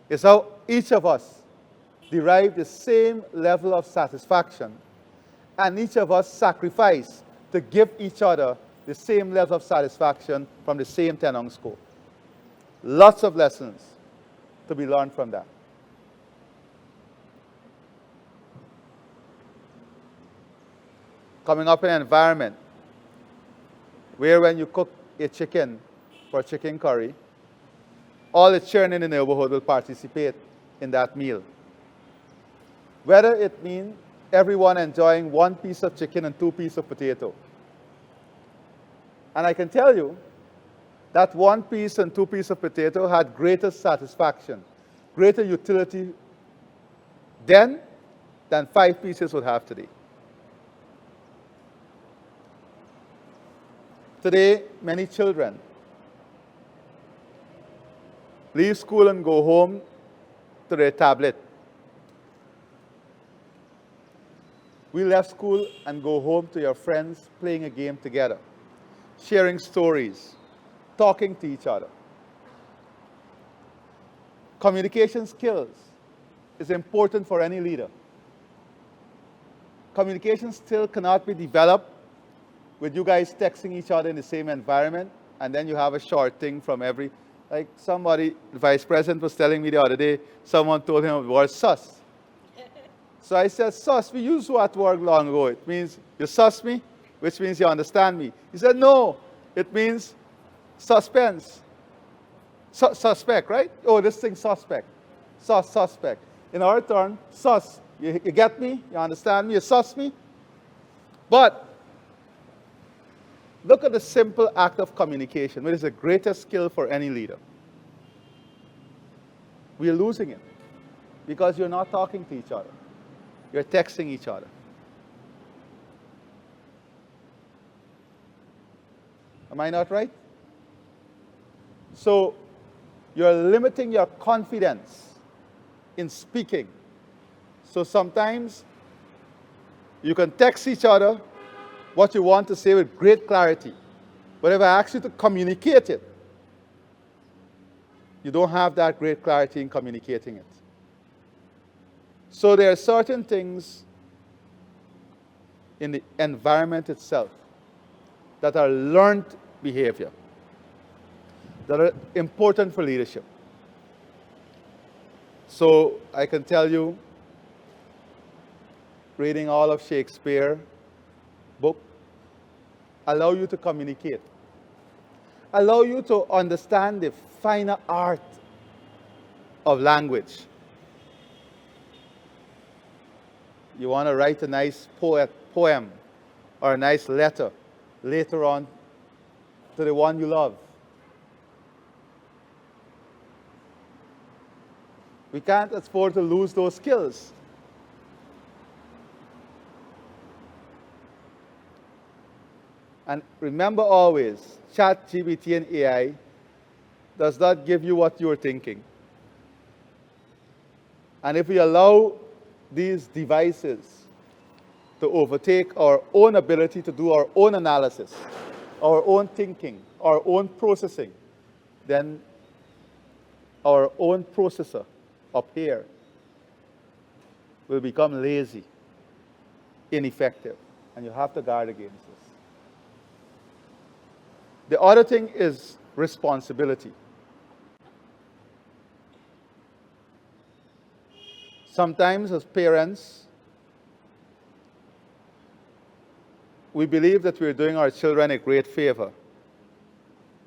It's how each of us derive the same level of satisfaction, and each of us sacrifice to give each other the same level of satisfaction from the same 10-ounce Coke. Lots of lessons to be learned from that. Coming up in an environment where when you cook a chicken for chicken curry, all the children in the neighborhood will participate in that meal. Whether it means everyone enjoying 1 piece of chicken and 2 pieces of potato. And I can tell you that 1 piece and 2 pieces of potato had greater satisfaction, greater utility then than 5 pieces would have today. Today, many children leave school and go home to their tablet. We left school and go home to your friends playing a game together, sharing stories, talking to each other. Communication skills is important for any leader. Communication still cannot be developed with you guys texting each other in the same environment, and then you have a short thing from every, like somebody, the vice president was telling me the other day, someone told him the word sus. So I said, sus, we used that word long ago. It means you sus me, which means you understand me. He said, no, it means suspense. Suspect, right? Oh, this thing suspect. Suspect. In our turn, sus. You get me? You understand me? You sus me? But look at the simple act of communication, which is the greatest skill for any leader. We are losing it because you're not talking to each other. You're texting each other. Am I not right? So you're limiting your confidence in speaking. So sometimes you can text each other what you want to say with great clarity. But if I ask you to communicate it, you don't have that great clarity in communicating it. So there are certain things in the environment itself that are learned behavior that are important for leadership. So I can tell you, reading all of Shakespeare book allow you to communicate, allow you to understand the finer art of language. You want to write a nice poem or a nice letter later on to the one you love. We can't afford to lose those skills. And remember always, ChatGPT and AI does not give you what you're thinking. And if we allow these devices to overtake our own ability to do our own analysis, our own thinking, our own processing, then our own processor up here will become lazy, ineffective, and you have to guard against this. The other thing is responsibility. Sometimes as parents, we believe that we're doing our children a great favor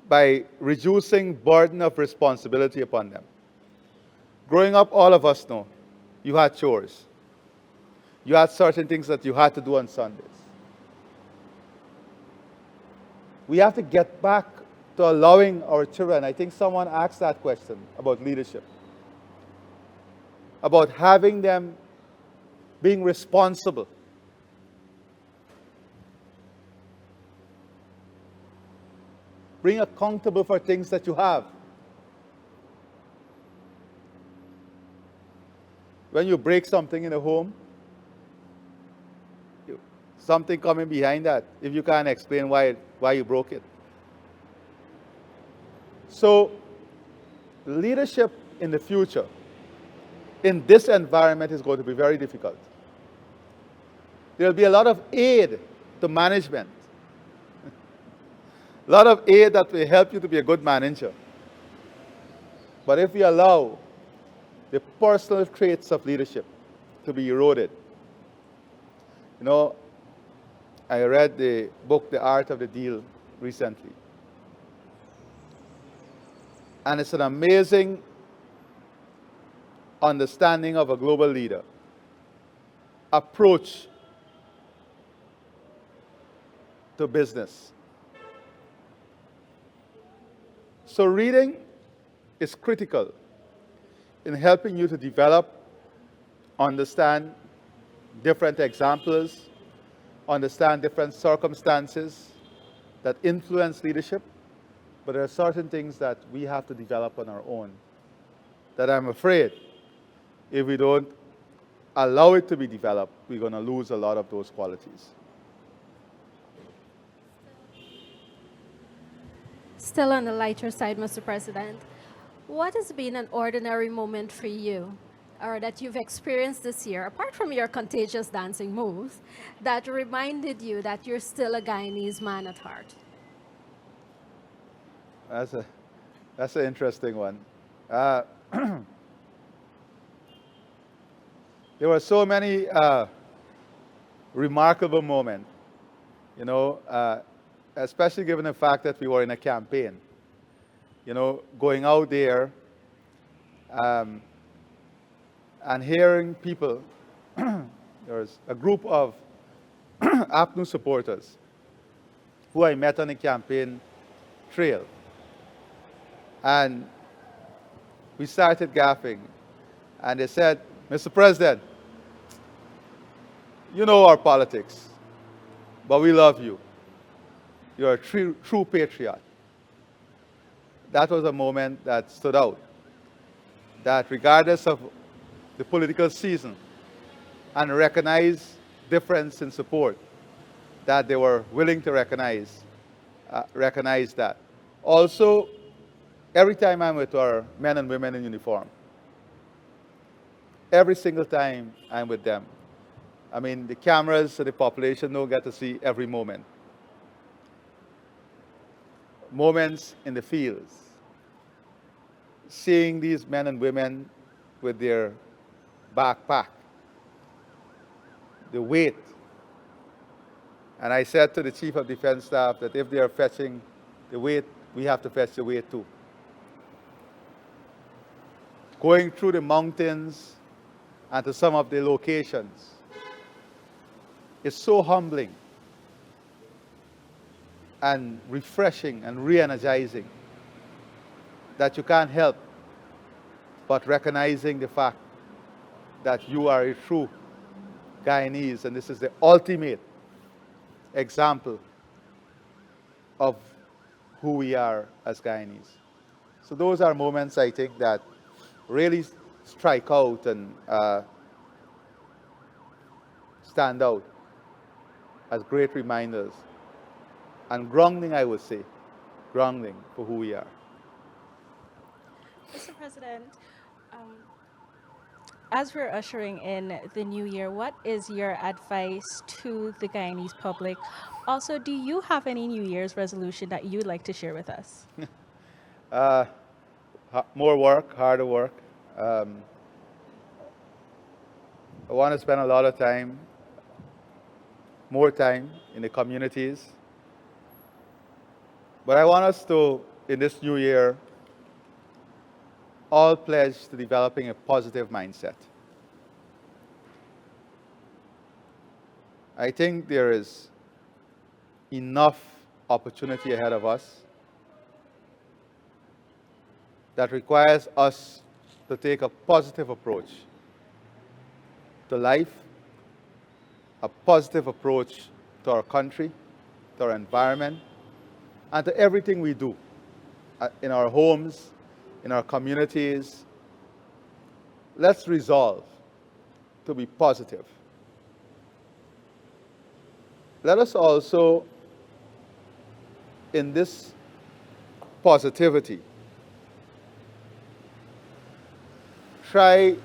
by reducing burden of responsibility upon them. Growing up, all of us know you had chores. You had certain things that you had to do on Sundays. We have to get back to allowing our children. I think someone asked that question about leadership, about having them being responsible. Being accountable for things that you have. When you break something in a home, something coming behind that, if you can't explain why you broke it. So, leadership in the future, in this environment, is going to be very difficult. There will be a lot of aid to management. A lot of aid that will help you to be a good manager. But if we allow the personal traits of leadership to be eroded, you know, I read the book, The Art of the Deal, recently. And it's an amazing understanding of a global leader, approach to business. So reading is critical in helping you to develop, understand different examples, understand different circumstances, that influence leadership, but there are certain things that we have to develop on our own that I'm afraid if we don't allow it to be developed, we're going to lose a lot of those qualities. Still on the lighter side, Mr. President, what has been an ordinary moment for you or that you've experienced this year, apart from your contagious dancing moves, that reminded you that you're still a Guyanese man at heart? That's an interesting one. There were so many remarkable moments, you know, especially given the fact that we were in a campaign. You know, going out there and hearing people, there was a group of APNU supporters who I met on the campaign trail. And we started gaffing. And they said, Mr. President, you know our politics, but we love you. You're a true patriot. That was a moment that stood out. That regardless of the political season and recognize difference in support, that they were willing to recognize that. Also, every time I'm with our men and women in uniform, every single time I'm with them, I mean, the cameras and the population don't get to see every moment. Moments in the fields, seeing these men and women with their backpack, the weight. And I said to the Chief of Defense Staff that if they are fetching the weight, we have to fetch the weight too. Going through the mountains and to some of the locations, it's so humbling and refreshing and re-energizing that you can't help but recognizing the fact that you are a true Guyanese, and this is the ultimate example of who we are as Guyanese. So those are moments, I think, that really strike out and stand out as great reminders. And grounding, I would say, grounding for who we are. Mr. President, as we're ushering in the new year, what is your advice to the Guyanese public? Also, do you have any New Year's resolution that you'd like to share with us? More work, harder work. I want to spend a lot of time, more time in the communities. But I want us to, in this new year, all pledge to developing a positive mindset. I think there is enough opportunity ahead of us that requires us to take a positive approach to life, a positive approach to our country, to our environment, and to everything we do in our homes, in our communities. Let's resolve to be positive. Let us also, in this positivity, try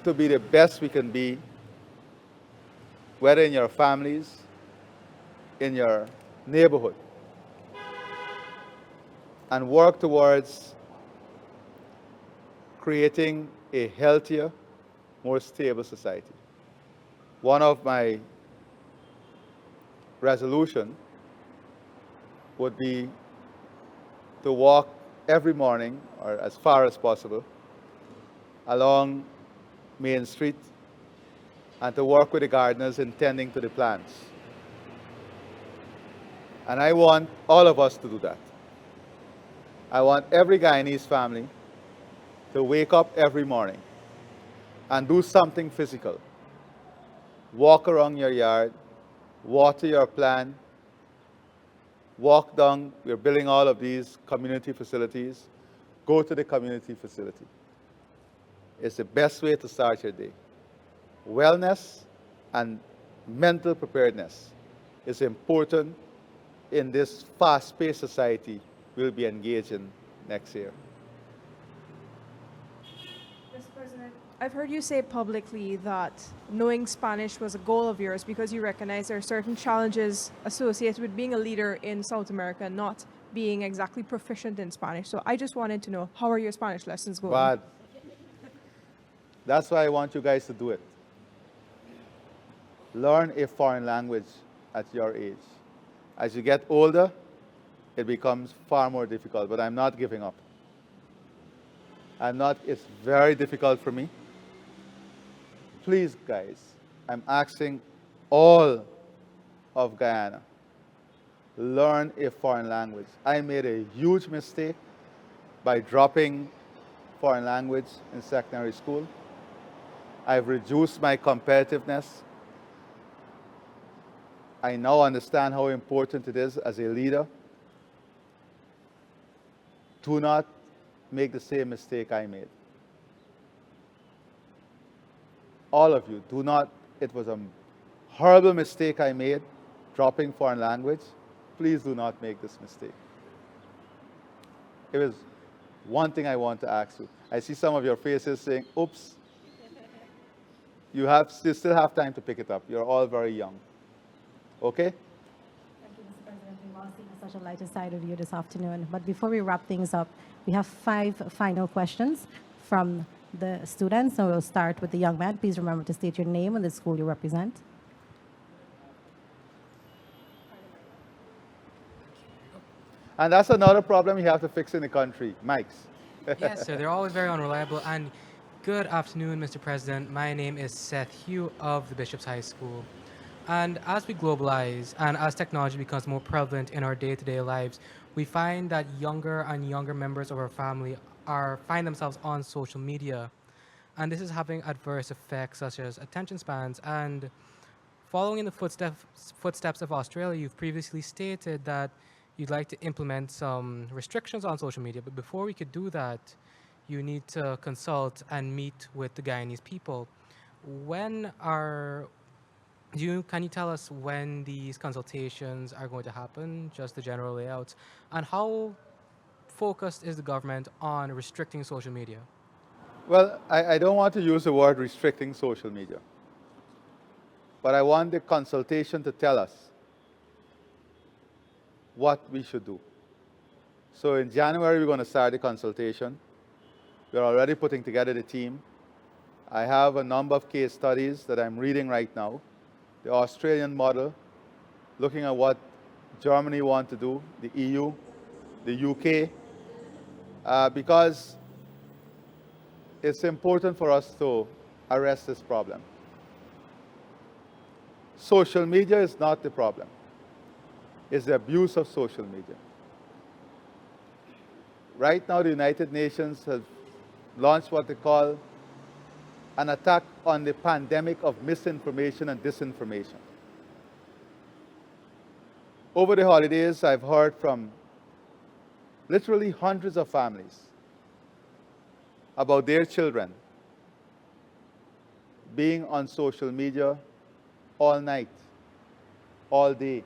to be the best we can be, whether in your families, in your neighborhood, and work towards creating a healthier, more stable society. One of my resolutions would be to walk every morning, or as far as possible, along Main Street and to work with the gardeners in tending to the plants. And I want all of us to do that. I want every Guyanese family to wake up every morning and do something physical. Walk around your yard, water your plant, walk down, we're building all of these community facilities. Go to the community facility. It's the best way to start your day. Wellness and mental preparedness is important in this fast-paced society we'll be engaged in next year. Mr. President, I've heard you say publicly that knowing Spanish was a goal of yours because you recognize there are certain challenges associated with being a leader in South America, not being exactly proficient in Spanish. So I just wanted to know, how are your Spanish lessons going? But that's why I want you guys to do it. Learn a foreign language at your age. As you get older, it becomes far more difficult, but I'm not giving up. It's very difficult for me. Please, guys, I'm asking all of Guyana, learn a foreign language. I made a huge mistake by dropping foreign language in secondary school. I've reduced my competitiveness. I now understand how important it is as a leader. Do not make the same mistake I made. All of you, do not. It was a horrible mistake I made, dropping foreign language. Please do not make this mistake. It was one thing I want to ask you. I see some of your faces saying, oops. You still have time to pick it up. You're all very young. Okay? Thank you, Mr. President. We've all seen such a lighter side of you this afternoon. But before we wrap things up, we have 5 final questions from the students. So we'll start with the young man. Please remember to state your name and the school you represent. And that's another problem you have to fix in the country, mics. Yes, sir. They're always very unreliable. And good afternoon, Mr. President. My name is Seth Hugh of the Bishop's High School. And as we globalize and as technology becomes more prevalent in our day-to-day lives, we find that younger and younger members of our family find themselves on social media. And this is having adverse effects such as attention spans. And following in the footsteps of Australia, you've previously stated that you'd like to implement some restrictions on social media. But before we could do that, you need to consult and meet with the Guyanese people. Can you tell us when these consultations are going to happen, just the general layouts, and how focused is the government on restricting social media? Well, I don't want to use the word restricting social media, but I want the consultation to tell us what we should do. So in January, we're going to start the consultation. We're already putting together the team. I have a number of case studies that I'm reading right now. The Australian model, looking at what Germany wants to do, the EU, the UK, because it's important for us to arrest this problem. Social media is not the problem. It's the abuse of social media. Right now, the United Nations has launched what they call an attack on the pandemic of misinformation and disinformation. Over the holidays, I've heard from literally hundreds of families about their children being on social media all night, all day,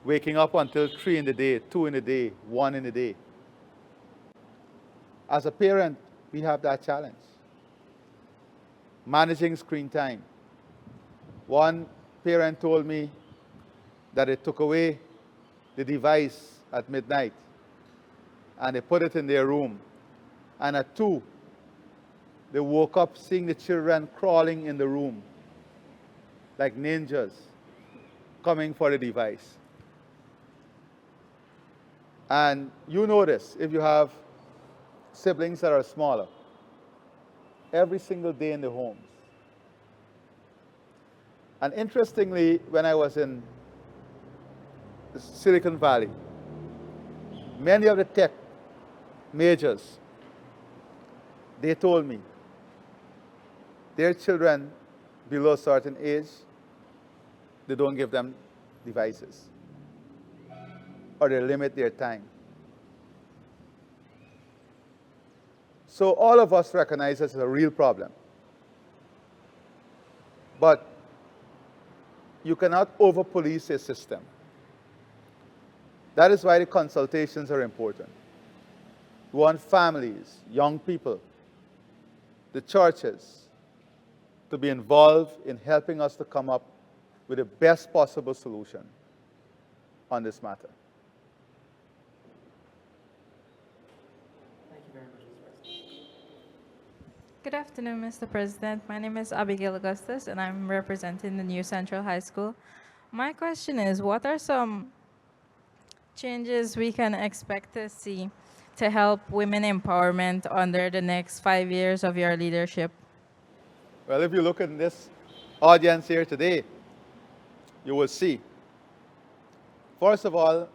waking up until 3 in the day, 2 in the day, 1 in the day. As a parent, we have that challenge. Managing screen time. One parent told me that they took away the device at midnight and they put it in their room. And at 2, they woke up seeing the children crawling in the room like ninjas coming for the device. And you know this if you have siblings that are smaller. Every single day in the homes. And interestingly, when I was in the Silicon Valley, many of the tech majors, they told me their children below a certain age, they don't give them devices. or they limit their time. So all of us recognize this as a real problem. But you cannot over-police a system. That is why the consultations are important. We want families, young people, the churches to be involved in helping us to come up with the best possible solution on this matter. Good afternoon, Mr. President. My name is Abigail Augustus, and I'm representing the New Central High School. My question is, what are some changes we can expect to see to help women empowerment under the next 5 years of your leadership? Well, if you look in this audience here today, you will see. First of all,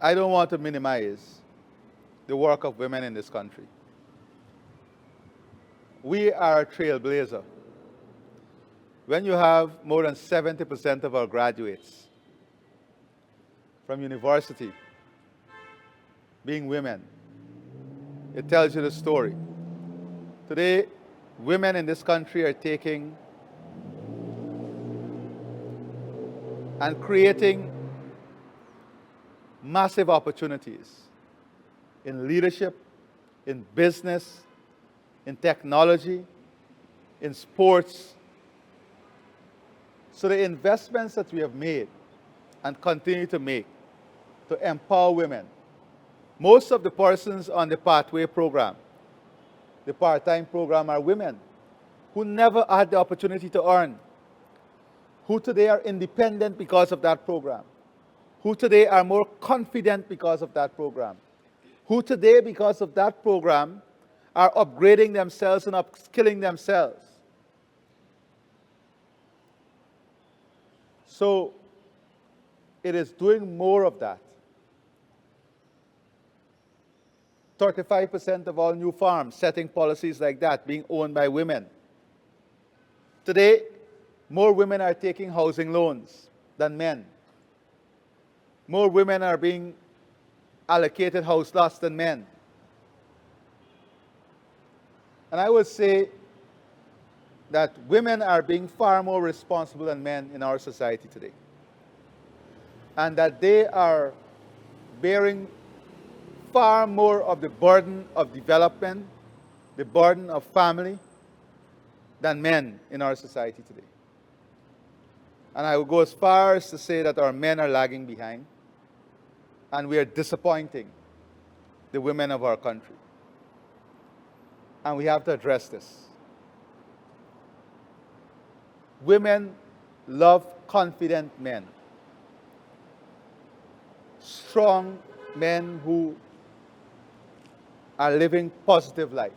I don't want to minimize the work of women in this country. We are a trailblazer. When you have more than 70% of our graduates from university being women, it tells you the story. Today, women in this country are taking and creating massive opportunities in leadership, in business, in technology, in sports. So the investments that we have made and continue to make to empower women, most of the persons on the Pathway program, the part-time program, are women who never had the opportunity to earn, who today are independent because of that program, who today are more confident because of that program, who today, because of that program, are upgrading themselves and upskilling themselves. So it is doing more of that. 35% of all new farms setting policies like that, being owned by women. Today, more women are taking housing loans than men. More women are being allocated house lots than men. And I would say that women are being far more responsible than men in our society today. And that they are bearing far more of the burden of development, the burden of family, than men in our society today. And I would go as far as to say that our men are lagging behind, and we are disappointing the women of our country. And we have to address this. Women love confident men, strong men who are living positive life.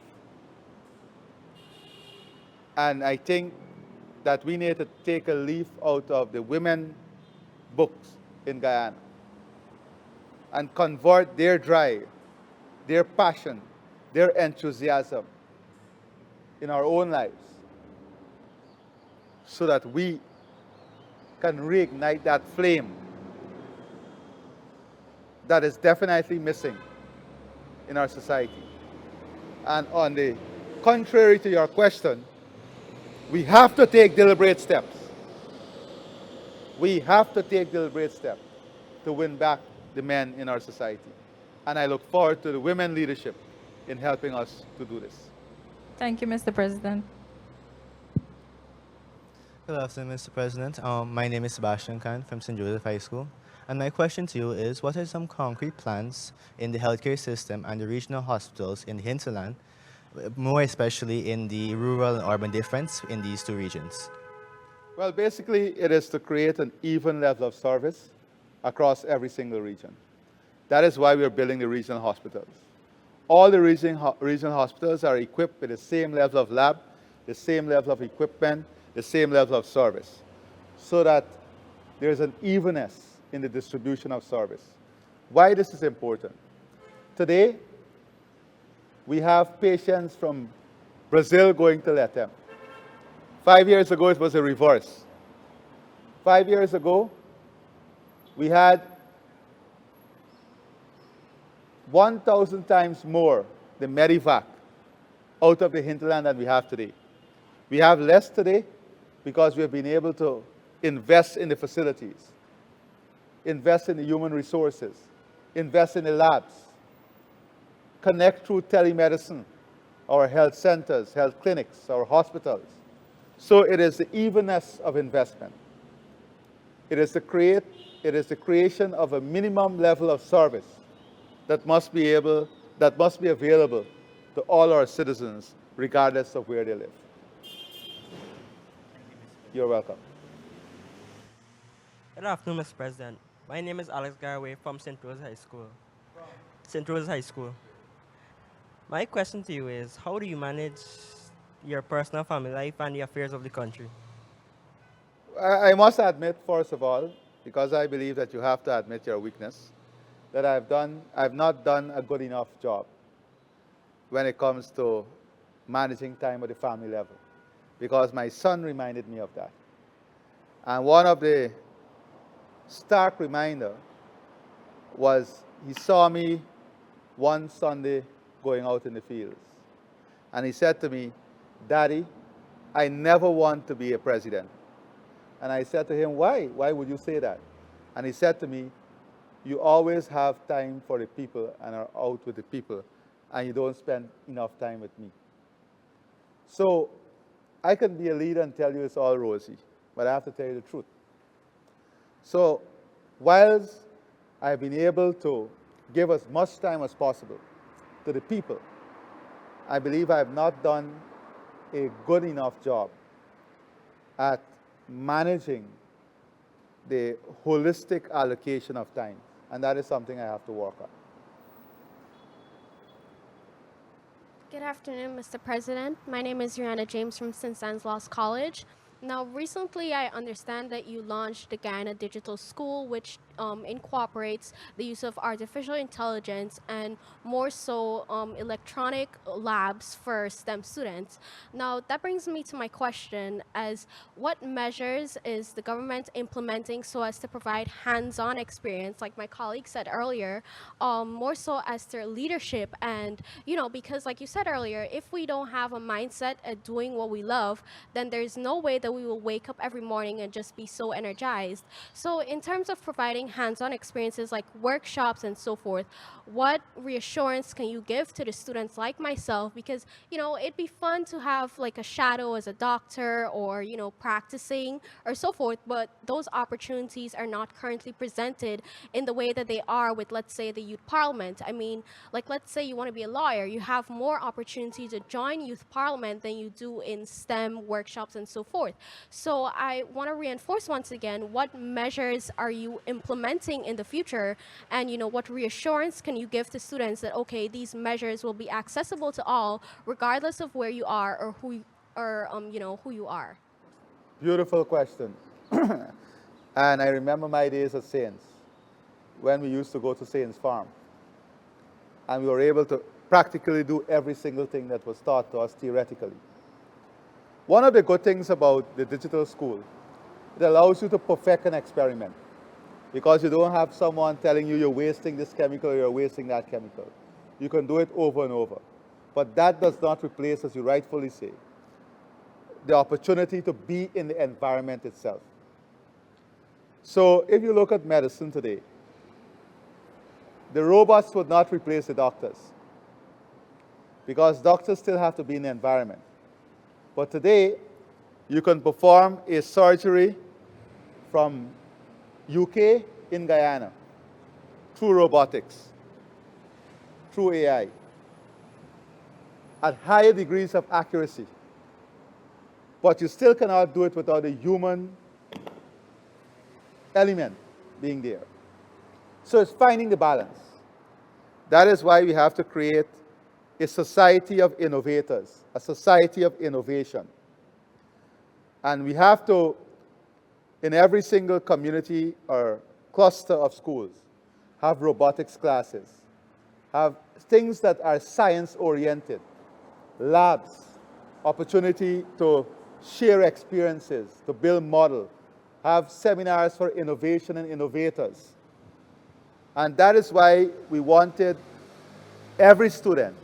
And I think that we need to take a leaf out of the women books in Guyana and convert their drive, their passion, their enthusiasm in our own lives so that we can reignite that flame that is definitely missing in our society. And on the contrary to your question, we have to take deliberate steps. We have to take deliberate steps to win back the men in our society. And I look forward to the women leadership in helping us to do this. Thank you, Mr. President. Good afternoon, Mr. President. My name is Sebastian Khan from St. Joseph High School. And my question to you is, what are some concrete plans in the healthcare system and the regional hospitals in the hinterland, more especially in the rural and urban difference in these two regions? Well, basically, it is to create an even level of service across every single region. That is why we are building the regional hospitals. All the regional hospitals are equipped with the same level of lab, the same level of equipment, the same level of service, so that there's an evenness in the distribution of service. Why this is important? Today, we have patients from Brazil going to Latam. 5 years ago, it was a reverse. 5 years ago, we had 1,000 times more the Medivac out of the hinterland than we have today. We have less today because we have been able to invest in the facilities, invest in the human resources, invest in the labs, connect through telemedicine, our health centers, health clinics, our hospitals. So it is the evenness of investment. It is the creation of a minimum level of service that must be available to all our citizens, regardless of where they live. You're welcome. Good afternoon, Mr. President. My name is Alex Garway from St. Rose High School. St. Rose High School. My question to you is, how do you manage your personal family life and the affairs of the country? I must admit, first of all, because I believe that you have to admit your weakness, that I've not done a good enough job when it comes to managing time at the family level, because my son reminded me of that. And one of the stark reminder was he saw me one Sunday going out in the fields. And he said to me, "Daddy, I never want to be a president." And I said to him, "Why? Why would you say that?" And he said to me, "You always have time for the people and are out with the people, and you don't spend enough time with me." So I can be a leader and tell you it's all rosy, but I have to tell you the truth. So whilst I've been able to give as much time as possible to the people, I believe I have not done a good enough job at managing the holistic allocation of time, and that is something I have to work on. Good afternoon, Mr. President. My name is Rihanna James from St. Stanislaus College. Now, recently I understand that you launched the Guyana Digital School, which incorporates the use of artificial intelligence and more so electronic labs for STEM students. Now, that brings me to my question as what measures is the government implementing so as to provide hands-on experience, like my colleague said earlier, more so as their leadership and, because like you said earlier, if we don't have a mindset at doing what we love, then there's no way that we will wake up every morning and just be so energized. So in terms of providing hands-on experiences like workshops and so forth, what reassurance can you give to the students like myself? Because, it'd be fun to have like a shadow as a doctor or, practicing or so forth, but those opportunities are not currently presented in the way that they are with, let's say, the youth parliament. I mean, like, let's say you want to be a lawyer, you have more opportunity to join youth parliament than you do in STEM workshops and so forth. So I want to reinforce once again, what measures are you implementing in the future? And, what reassurance can you give to students that, okay, these measures will be accessible to all, regardless of where you are or who you are? Beautiful question. And I remember my days at Saints, when we used to go to Saints Farm. And we were able to practically do every single thing that was taught to us theoretically. One of the good things about the digital school, it allows you to perfect an experiment, because you don't have someone telling you you're wasting this chemical or you're wasting that chemical. You can do it over and over. But that does not replace, as you rightfully say, the opportunity to be in the environment itself. So if you look at medicine today, the robots would not replace the doctors, because doctors still have to be in the environment. But today, you can perform a surgery from UK in Guyana through robotics, through AI, at higher degrees of accuracy. But you still cannot do it without a human element being there. So it's finding the balance. That is why we have to create a society of innovators, a society of innovation. And we have to, in every single community or cluster of schools, have robotics classes, have things that are science-oriented, labs, opportunity to share experiences, to build model, have seminars for innovation and innovators. And that is why we wanted every student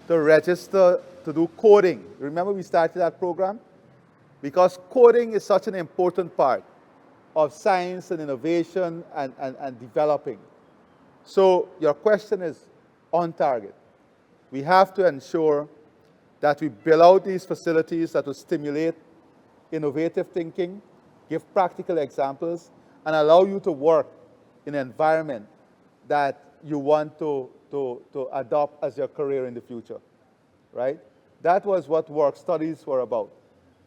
to register to do coding. Remember we started that program? Because coding is such an important part of science and innovation and developing. So your question is on target. We have to ensure that we build out these facilities that will stimulate innovative thinking, give practical examples, and allow you to work in an environment that you want to adopt as your career in the future, right? That was what work studies were about.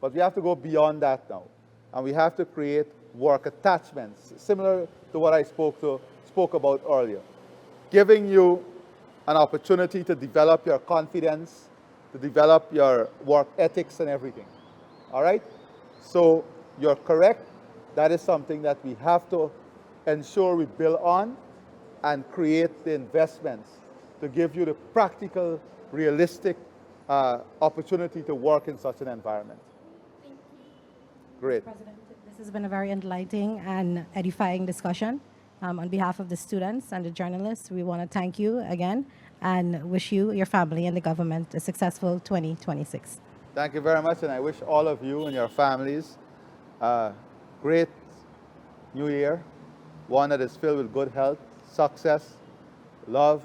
But we have to go beyond that now. And we have to create work attachments, similar to what I spoke about earlier. Giving you an opportunity to develop your confidence, to develop your work ethics and everything. All right? So you're correct. That is something that we have to ensure we build on and create the investments to give you the practical, realistic opportunity to work in such an environment. Great. President, this has been a very enlightening and edifying discussion. On behalf of the students and the journalists, we want to thank you again and wish you, your family, and the government a successful 2026. Thank you very much, and I wish all of you and your families a great new year, one that is filled with good health, success, love,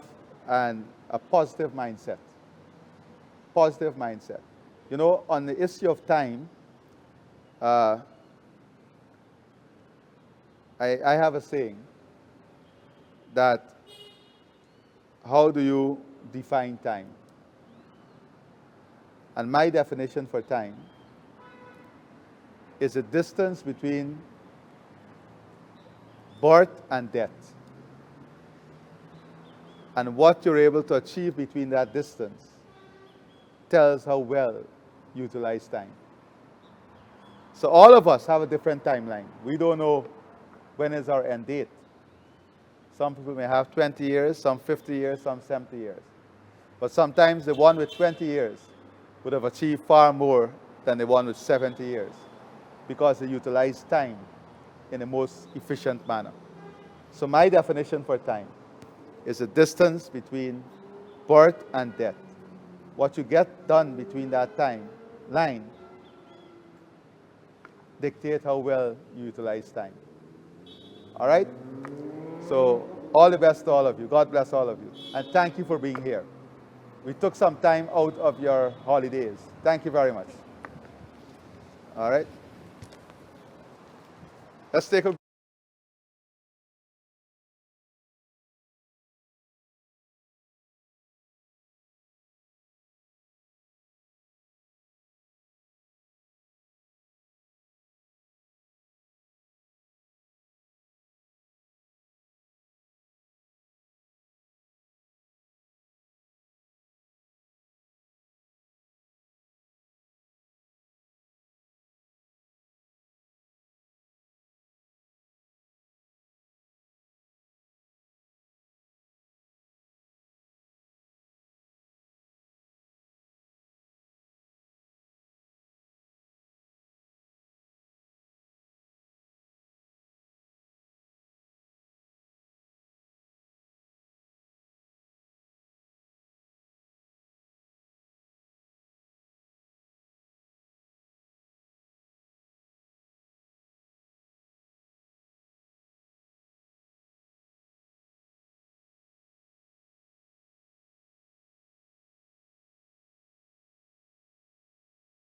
and a positive mindset. Positive mindset. You know, on the issue of time, I have a saying that how do you define time? And my definition for time is the distance between birth and death. And what you're able to achieve between that distance tells how well you utilize time. So all of us have a different timeline. We don't know when is our end date. Some people may have 20 years, some 50 years, some 70 years. But sometimes the one with 20 years would have achieved far more than the one with 70 years because they utilize time in the most efficient manner. So my definition for time is the distance between birth and death. What you get done between that time line dictate how well you utilize time. All right? So all the best to all of you. God bless all of you. And thank you for being here. We took some time out of your holidays. Thank you very much. All right? Let's take a